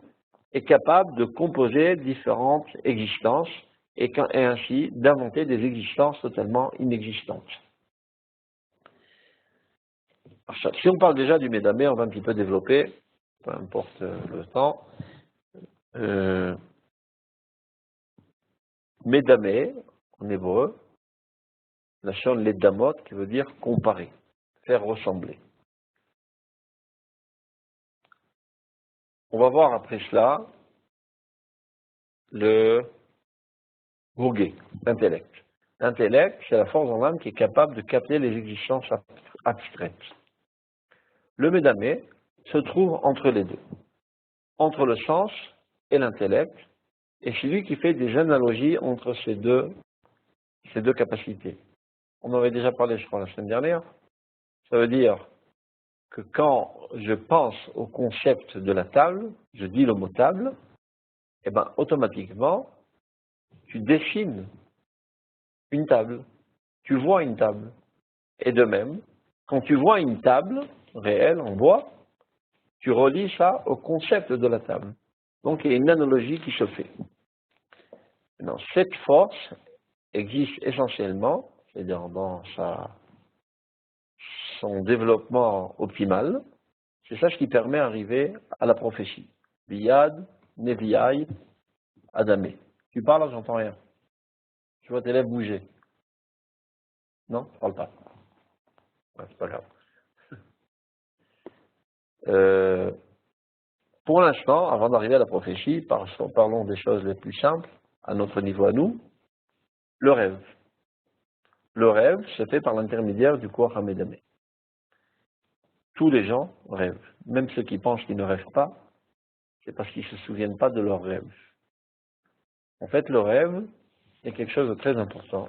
est capable de composer différentes existences et ainsi d'inventer des existences totalement inexistantes. Si on parle déjà du Médamé, on va un petit peu développer, peu importe le temps. Médamé, en hébreu, la chaîne Ledamot, qui veut dire comparer, faire ressembler. On va voir après cela le Gougé, l'intellect. L'intellect, c'est la force dans l'âme qui est capable de capter les existences abstraites. Le Médamé se trouve entre les deux, entre le sens et l'intellect, et c'est lui qui fait des analogies entre ces deux capacités. On en avait déjà parlé, je crois, la semaine dernière. Ça veut dire que quand je pense au concept de la table, je dis le mot table, et bien automatiquement, tu dessines une table, tu vois une table. Et de même, quand tu vois une table réelle en bois, tu relis ça au concept de la table. Donc il y a une analogie qui se fait. Maintenant, cette force existe essentiellement, c'est-à-dire dans son développement optimal, c'est ça ce qui permet d'arriver à la prophétie. Biyad, Neviai, Adamé. Tu parles, j'entends rien. Je vois tes lèvres bouger. Non, je parle pas. Ouais, c'est pas grave. Pour l'instant, avant d'arriver à la prophétie, parlons des choses les plus simples, à notre niveau à nous, le rêve. Le rêve se fait par l'intermédiaire du Koach HaMedamé. Tous les gens rêvent. Même ceux qui pensent qu'ils ne rêvent pas, c'est parce qu'ils ne se souviennent pas de leur rêve. En fait, le rêve est quelque chose de très important.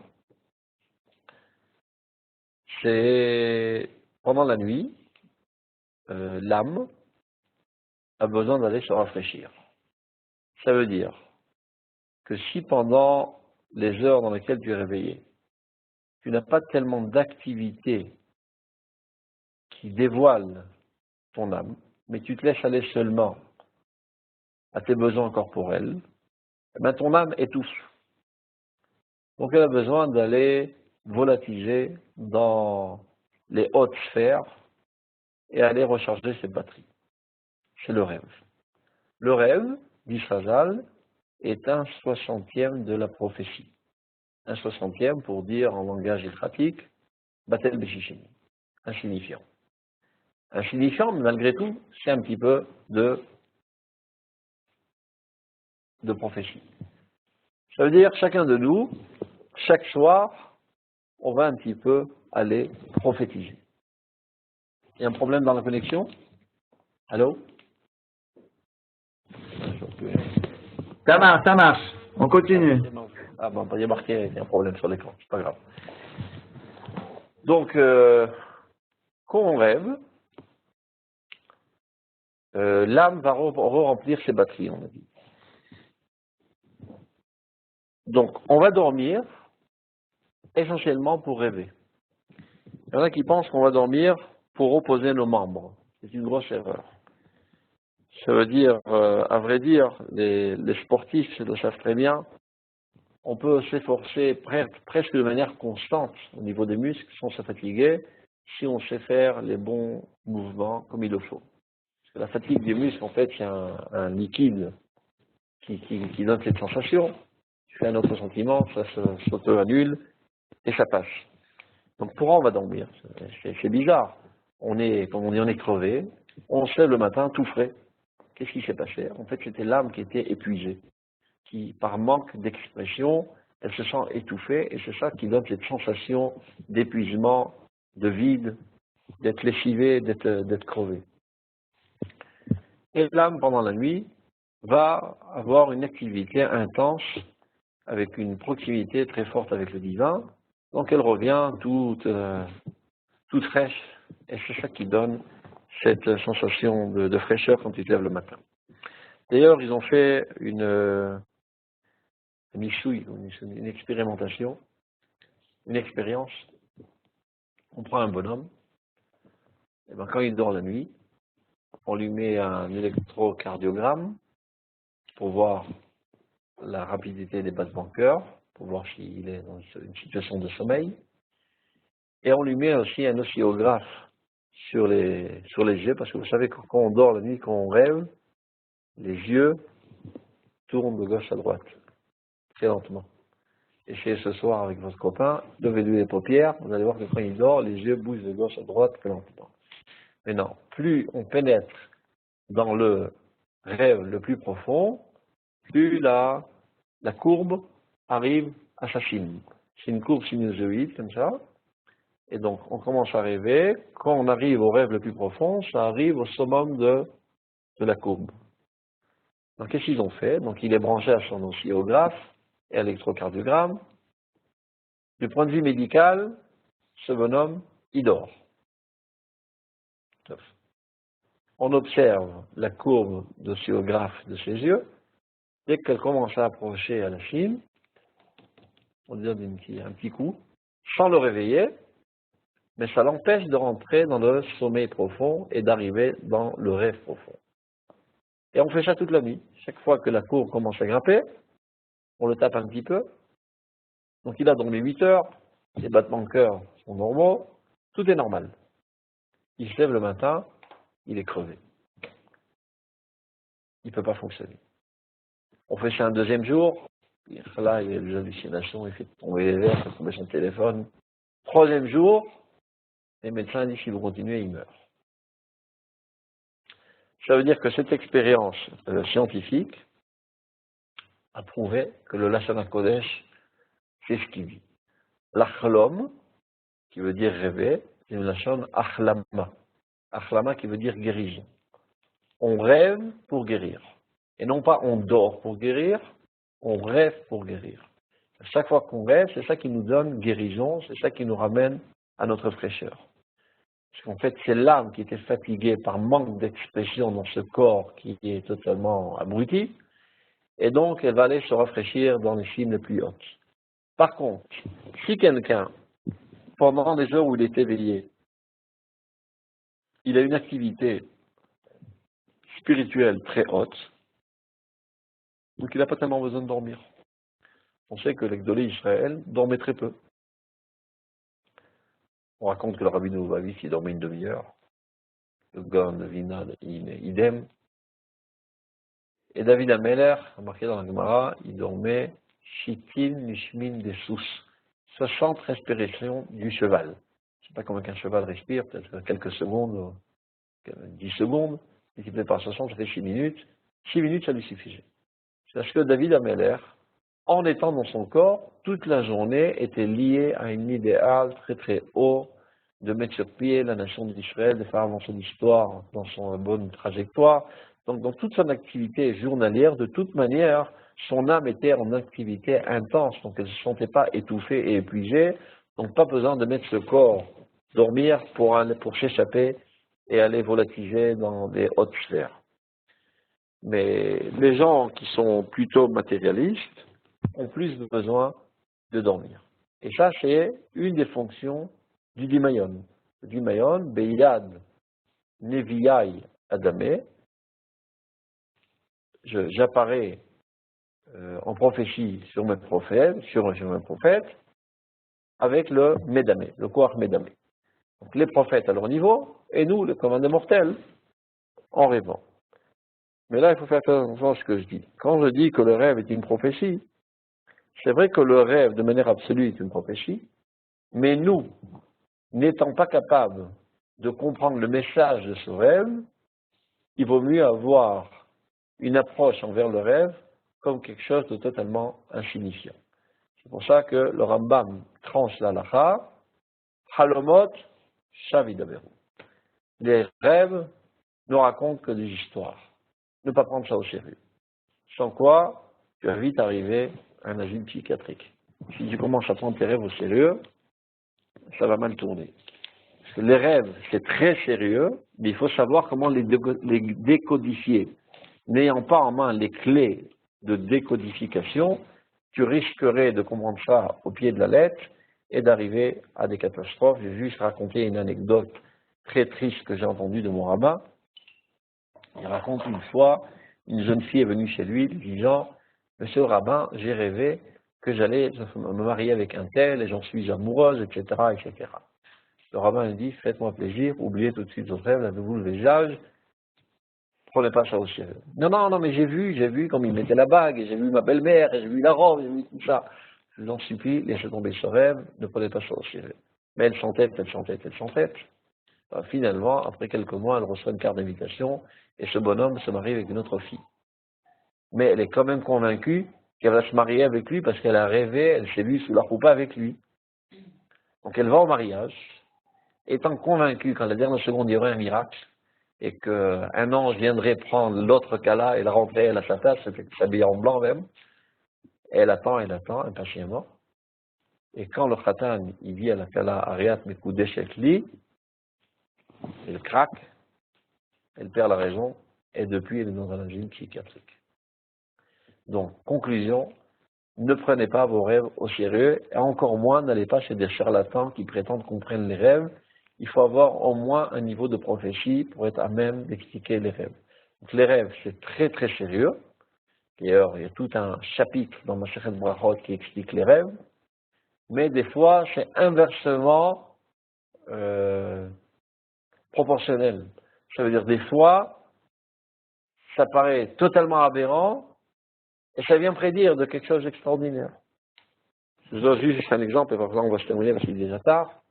C'est pendant la nuit, l'âme a besoin d'aller se rafraîchir. Ça veut dire que si pendant les heures dans lesquelles tu es réveillé, tu n'as pas tellement d'activité qui dévoile ton âme, mais tu te laisses aller seulement à tes besoins corporels, eh bien ton âme étouffe. Donc elle a besoin d'aller volatiger dans les hautes sphères et aller recharger ses batteries. C'est le rêve. Le rêve, dit Chazal, est 1/60 de la prophétie. 1/60 pour dire en langage pratique, Batel Beshishim, insignifiant. Insignifiant, mais malgré tout, c'est un petit peu de prophétie. Ça veut dire, chacun de nous, chaque soir, on va un petit peu aller prophétiser. Il y a un problème dans la connexion? Allô? Ça marche. On continue. Ah bon, il y a marqué, il y a un problème sur l'écran, c'est pas grave. Donc, quand on rêve, l'âme va remplir ses batteries, on a dit. Donc, on va dormir essentiellement pour rêver. Il y en a qui pensent qu'on va dormir pour reposer nos membres. C'est une grosse erreur. Ça veut dire, à vrai dire, les sportifs le savent très bien, on peut s'efforcer presque de manière constante au niveau des muscles sans se fatiguer si on sait faire les bons mouvements comme il le faut. La fatigue des muscles, en fait, c'est un liquide qui donne cette sensation. Tu fais un autre sentiment, ça s'auto-annule et ça passe. Donc pourquoi on va dormir? C'est bizarre. On est, comme on dit, on est crevé, on se lève le matin tout frais. Qu'est-ce qui s'est passé? En fait, c'était l'âme qui était épuisée, qui, par manque d'expression, elle se sent étouffée, et c'est ça qui donne cette sensation d'épuisement, de vide, d'être lessivé, d'être crevé. Et l'âme, pendant la nuit, va avoir une activité intense, avec une proximité très forte avec le divin, donc elle revient toute fraîche, et c'est ça qui donne cette sensation de fraîcheur quand tu te lèves le matin. D'ailleurs, ils ont fait une expérimentation, une expérience. On prend un bonhomme, et ben quand il dort la nuit, on lui met un électrocardiogramme pour voir la rapidité des battements de cœur, pour voir s'il est dans une situation de sommeil, et on lui met aussi un oscillographe sur les yeux, parce que vous savez que quand on dort la nuit, quand on rêve, les yeux tournent de gauche à droite, très lentement. Essayez ce soir avec votre copain, levez-lui les paupières, vous allez voir que quand il dort, les yeux bougent de gauche à droite très lentement. Mais non, plus on pénètre dans le rêve le plus profond, plus la courbe arrive à sa cime. C'est une courbe sinusoïde comme ça, et donc on commence à rêver. Quand on arrive au rêve le plus profond, ça arrive au summum de la courbe. Donc qu'est-ce qu'ils ont fait? Donc il est branché à son oscillographe et à l'électrocardiogramme. Du point de vue médical, ce bonhomme, il dort. On observe la courbe d'oscillographe de ses yeux. Dès qu'elle commence à approcher à la cime, on donne un petit coup, sans le réveiller, mais ça l'empêche de rentrer dans le sommeil profond et d'arriver dans le rêve profond. Et on fait ça toute la nuit. Chaque fois que la courbe commence à grimper, on le tape un petit peu. Donc il a dormi 8 heures, ses battements de cœur sont normaux, tout est normal. Il se lève le matin, il est crevé. Il ne peut pas fonctionner. On fait ça un deuxième jour, là il y a des hallucinations, il fait tomber les verres, il fait tomber son téléphone. Troisième jour, les médecins disent si vous continuez, il meurt. Ça veut dire que cette expérience scientifique a prouvé que le Lashon HaKodesh, c'est ce qu'il dit. L'Achlom, qui veut dire rêver, c'est une Lashon Achlama. Achlama qui veut dire guérison. On rêve pour guérir. Et non pas on dort pour guérir, on rêve pour guérir. Chaque fois qu'on rêve, c'est ça qui nous donne guérison, c'est ça qui nous ramène à notre fraîcheur. Parce qu'en fait, c'est l'âme qui était fatiguée par manque d'expression dans ce corps qui est totalement abruti, et donc elle va aller se rafraîchir dans les cimes les plus hautes. Par contre, si quelqu'un, pendant les heures où il est éveillé, il a une activité spirituelle très haute, donc il n'a pas tellement besoin de dormir. On sait que les Gdolé Israël dormaient très peu. On raconte que le Rabbi Nouvavitch, il dormait une demi-heure. Le Gon, le Vina, idem. Et David Ameller, remarqué dans la Gemara, il dormait Shitin Nishmin Dessus, 60 respirations du cheval. Je ne sais pas comment qu'un cheval respire, peut-être quelques secondes, 10 secondes, multiplié par 60, ça fait 6 minutes. 6 minutes, ça lui suffisait. C'est parce que David Ameller, en étant dans son corps, toute la journée était liée à un idéal très très haut, de mettre sur pied la nation d'Israël, de faire avancer l'histoire dans son bonne trajectoire. Donc dans toute son activité journalière, de toute manière, son âme était en activité intense, donc elle ne se sentait pas étouffée et épuisée, donc pas besoin de mettre ce corps dormir pour s'échapper et aller volatiger dans des hautes sphères. Mais les gens qui sont plutôt matérialistes ont plus besoin de dormir. Et ça, c'est une des fonctions du Dimayon. Le Dimayon, Beyad Neviai Adamé, j'apparais en prophétie sur mes prophètes, avec le Médamé, le Koach Médamé. Donc les prophètes à leur niveau, et nous, comme des mortels, en rêvant. Mais là, il faut faire attention à ce que je dis. Quand je dis que le rêve est une prophétie, c'est vrai que le rêve, de manière absolue, est une prophétie, mais nous, n'étant pas capables de comprendre le message de ce rêve, il vaut mieux avoir une approche envers le rêve comme quelque chose de totalement insignifiant. C'est pour ça que le Rambam tranche la halakha, Halomot Shavidaberu. Les rêves ne racontent que des histoires. Ne pas prendre ça au sérieux. Sans quoi, tu vas vite arriver à un asile psychiatrique. Si tu commences à prendre tes rêves au sérieux, ça va mal tourner. Parce que les rêves, c'est très sérieux, mais il faut savoir comment les décodifier. N'ayant pas en main les clés de décodification, tu risquerais de comprendre ça au pied de la lettre et d'arriver à des catastrophes. J'ai juste raconté une anecdote très triste que j'ai entendue de mon rabbin. Il raconte une fois, une jeune fille est venue chez lui disant « Monsieur le rabbin, j'ai rêvé que j'allais me marier avec un tel et j'en suis amoureuse, etc. etc. » Le rabbin lui dit « Faites-moi plaisir, oubliez tout de suite votre rêve, lavez-vous le visage, prenez pas ça au sérieux. » Non, non, non, mais j'ai vu comme il mettait la bague, et j'ai vu ma belle-mère, et j'ai vu la robe, j'ai vu tout ça. Je vous en supplie, laissez tomber ce rêve, ne prenez pas ça au sérieux. Mais elle s'entête. Finalement, après quelques mois, elle reçoit une carte d'invitation et ce bonhomme se marie avec une autre fille. Mais elle est quand même convaincue qu'elle va se marier avec lui parce qu'elle a rêvé, elle s'est vue sous la roupa avec lui. Donc elle va au mariage, étant convaincue qu'en la dernière seconde il y aurait un miracle et qu'un ange viendrait prendre l'autre Kala et la rentrer à sa place, s'habiller en blanc même. Et elle attend impatiemment. Et quand le Khatan, il dit à la Kala, Ariat Mekoudesh Li, elle craque, elle perd la raison, et depuis elle est dans un asile psychiatrique. Donc, conclusion, ne prenez pas vos rêves au sérieux, et encore moins n'allez pas chez des charlatans qui prétendent comprendre les rêves. Il faut avoir au moins un niveau de prophétie pour être à même d'expliquer les rêves. Donc, les rêves, c'est très très sérieux. D'ailleurs, il y a tout un chapitre dans Masechet Brachot qui explique les rêves, mais des fois, c'est inversement proportionnel. Ça veut dire des fois, ça paraît totalement aberrant et ça vient prédire de quelque chose d'extraordinaire. Je dois juste un exemple, et par exemple, on va se terminer parce qu'il est déjà tard.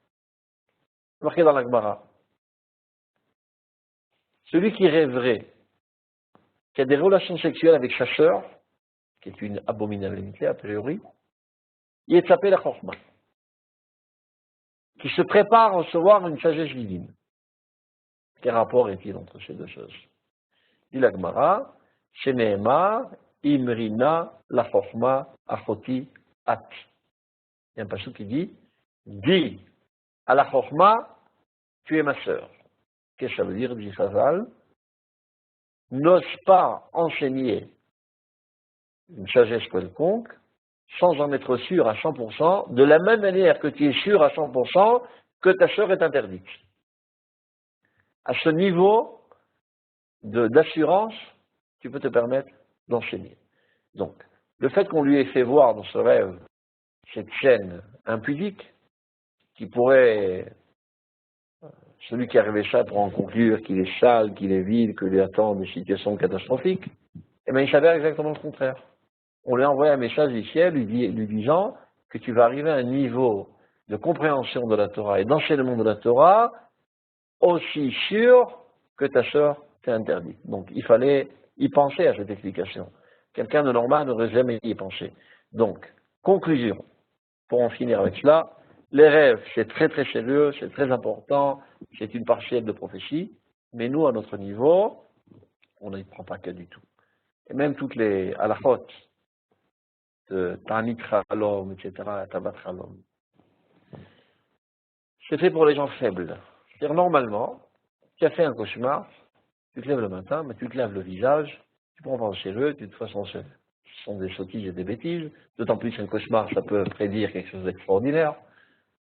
Marqué dans la Gemara. Celui qui rêverait, qui a des relations sexuelles avec sa sœur, qui est une abominabilité a priori, il est tapé la Chorma, qui se prépare à recevoir une sagesse divine. Quel rapport est-il entre ces deux choses? Dit la Gemara, Sheneemar, Imrina, la Chorma, Achoti, At. Il y a un passage qui dit, dis à la Chorma, tu es ma sœur. Qu'est-ce que ça veut dire, dit Chazal? N'ose pas enseigner une sagesse quelconque sans en être sûr à 100%, de la même manière que tu es sûr à 100% que ta sœur est interdite. À ce niveau d'assurance, tu peux te permettre d'enseigner. Donc, le fait qu'on lui ait fait voir dans ce rêve cette scène impudique, qui pourrait, celui qui a rêvé ça pour en conclure qu'il est sale, qu'il est vide, que lui attendent des situations catastrophiques, eh bien il s'avère exactement le contraire. On lui a envoyé un message du ciel lui disant que tu vas arriver à un niveau de compréhension de la Torah et d'enseignement de la Torah aussi sûr que ta sœur t'est interdite. Donc il fallait y penser à cette explication. Quelqu'un de normal n'aurait jamais y pensé. Donc, conclusion, pour en finir avec cela, les rêves, c'est très très sérieux, c'est très important, c'est une partielle de prophétie, mais nous, à notre niveau, on n'y prend pas que du tout. Et même toutes les halachot, de Tanit Chalom, etc., Tabat Chalom. C'est fait pour les gens faibles. C'est-à-dire, normalement, tu as fait un cauchemar, tu te lèves le matin, mais tu te laves le visage, tu prends ton sérieux, tu te fais son ce sont des sottises et des bêtises, d'autant plus qu'un cauchemar, ça peut prédire quelque chose d'extraordinaire,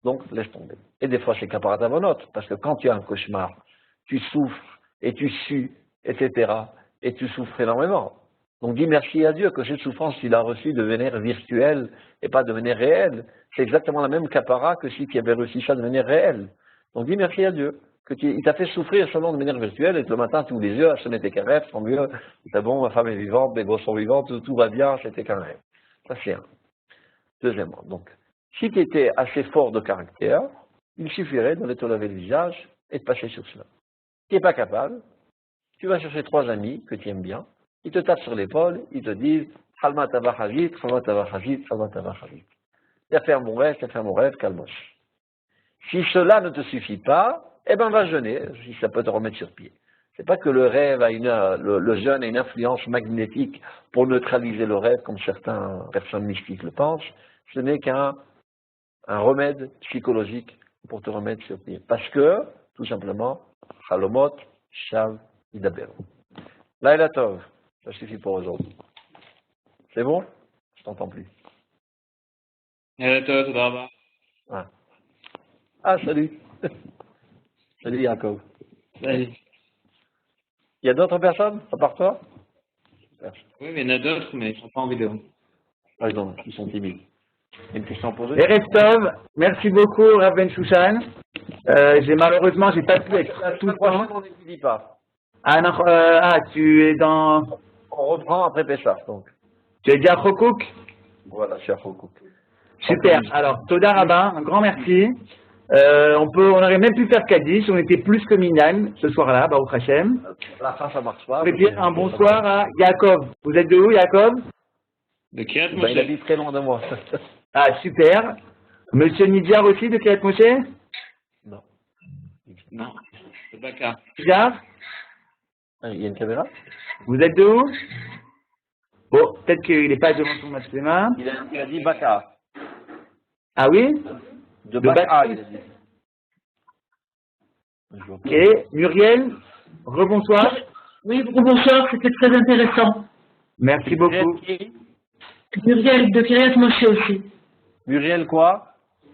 donc laisse tomber. Et des fois, c'est caparatavonote, parce que quand tu as un cauchemar, tu souffres, et tu sues, etc., et tu souffres énormément. Donc dis merci à Dieu que cette souffrance qu'il a reçue de manière virtuelle et pas de manière réelle. C'est exactement la même capara que si tu avais reçu ça de manière réelle. Donc dis merci à Dieu. il t'a fait souffrir seulement de manière virtuelle, et que le matin, tu ouvres les yeux, ce n'était qu'un rêve, tant mieux, c'est bon, ma femme est vivante, mes gosses sont vivants, tout va bien, c'était qu'un rêve. Ça, c'est un. Deuxièmement, donc, si tu étais assez fort de caractère, il suffirait d'aller te laver le visage et de passer sur cela. Si tu n'es pas capable, tu vas chercher 3 amis que tu aimes bien, ils te tapent sur l'épaule, ils te disent Halma tava chazit, Halma tava chazit, Halma tava chazit. Tu as fait mon rêve, calme-toi. Si cela ne te suffit pas, eh ben va jeûner, si ça peut te remettre sur pied. C'est pas que le rêve a le jeûne a une influence magnétique pour neutraliser le rêve, comme certaines personnes mystiques le pensent. Ce n'est qu'un remède psychologique pour te remettre sur pied. Parce que, tout simplement, Halomot, Shav, Idaberu. Laila Tov, ça suffit pour aujourd'hui. C'est bon? Je t'entends plus. Ah, salut. Salut Yaakov. Salut. Il y a d'autres personnes, à part toi? Oui, mais il y en a d'autres, mais ils ne sont pas en vidéo. Ah, ils sont timides. Une question à poser? Erev Tov, merci beaucoup Rav Ben Shushan. Malheureusement, j'ai pas pu être tout le temps. On n'étudie pas. Ah non, tu es dans... On reprend après Pessah, donc. Tu es déjà à Chokouk? Voilà, cher Foucault. Super. Alors, Toda Rabba, un grand merci. On aurait même pu faire Kaddish, on était plus que Minyan ce soir-là, Baruch Hashem. À la fin, ça marche pas. Je vais dire un bonsoir à Yaakov. Vous êtes de où, Yaakov? De Kiryat Ben, Moshe. il habite très loin de moi. Ah, super. Monsieur Nidjar aussi, de Kiryat Moshe? Non. Non, de Baka. Nidjar? Il y a une caméra? Vous êtes de où? Bon, peut-être qu'il n'est pas devant son mathéma. Il a dit Baka. Ah oui? De Baka. Baka, il a dit. Ok. Muriel, rebonsoir. Oui, bonsoir, c'était très intéressant. Merci beaucoup. Muriel de Kiryat Moshe aussi. Muriel quoi?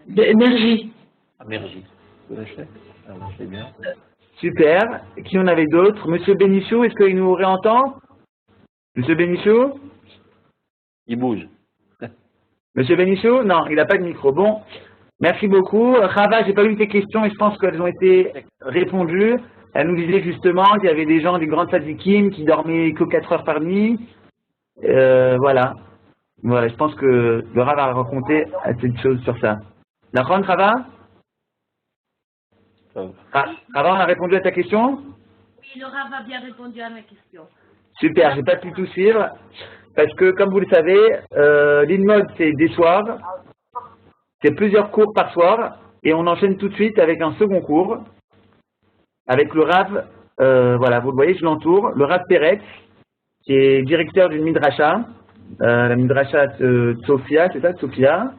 De Énergie. Ah, Mergy. Vous connaissez? Ah, oui, c'est bien. Super. Qui en avait d'autres? Monsieur Bénichou, est-ce qu'il nous réentend? Monsieur Bénichou? Il bouge. Monsieur Bénichou? Non, il n'a pas de micro. Bon, merci beaucoup. Rava, j'ai pas lu tes questions et je pense qu'elles ont été répondues. Elle nous disait justement qu'il y avait des gens, des grandes tzadikim qui dormaient que 4 heures par nuit. Voilà. Voilà, je pense que le Rav a raconté assez de choses sur ça. D'accord, Rava? Rava, on a répondu à ta question? Oui, le Rav a bien répondu à ma question. Super, j'ai pas pu tout suivre. Parce que, comme vous le savez, l'InMode, c'est des soirs. C'est plusieurs cours par soir. Et on enchaîne tout de suite avec un second cours. Avec le Rav, voilà, vous le voyez, je l'entoure. Le Rav Peretz, qui est directeur d'une midrasha. La midrasha Tzofia, c'est ça, Tzofia.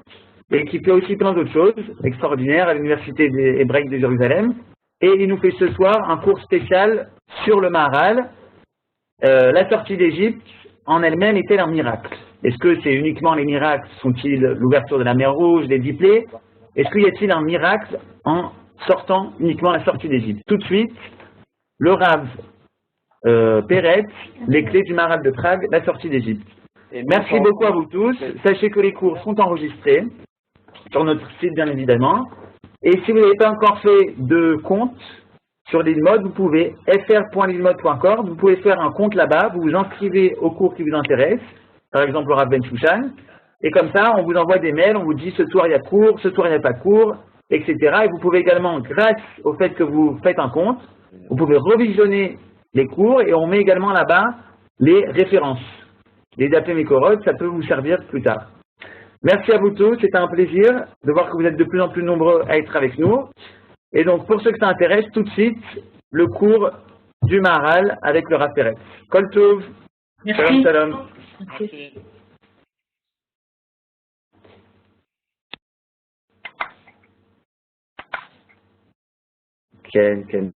Et qui fait aussi plein d'autres choses extraordinaires à l'université hébraïque de Jérusalem. Et il nous fait ce soir un cours spécial sur le Maharal. La sortie d'Égypte en elle-même est-elle un miracle? Est-ce que c'est uniquement les miracles? Sont-ils l'ouverture de la mer Rouge, les 10 plaies? Est-ce qu'il y a-t-il un miracle en sortant uniquement la sortie d'Égypte? Tout de suite, le Rav Peretz, les clés du Maharal de Prague, la sortie d'Égypte. Merci beaucoup à vous tous. Sachez que les cours sont enregistrés sur notre site, bien évidemment. Et si vous n'avez pas encore fait de compte sur l'InMode, vous pouvez fr.linmode.com, vous pouvez faire un compte là-bas, vous vous inscrivez au cours qui vous intéresse, par exemple le Rav Ben Shushan, et comme ça, on vous envoie des mails, on vous dit ce soir il y a cours, ce soir il n'y a pas cours, etc. Et vous pouvez également, grâce au fait que vous faites un compte, vous pouvez revisionner les cours et on met également là-bas les références. Les appels Mekorot, ça peut vous servir plus tard. Merci à vous tous, c'était un plaisir de voir que vous êtes de plus en plus nombreux à être avec nous. Et donc, pour ceux que ça intéresse, tout de suite, le cours du Maharal avec le Rav Peretz. Kol Tov. Merci. Shalom, shalom. Merci. Ken, Ken.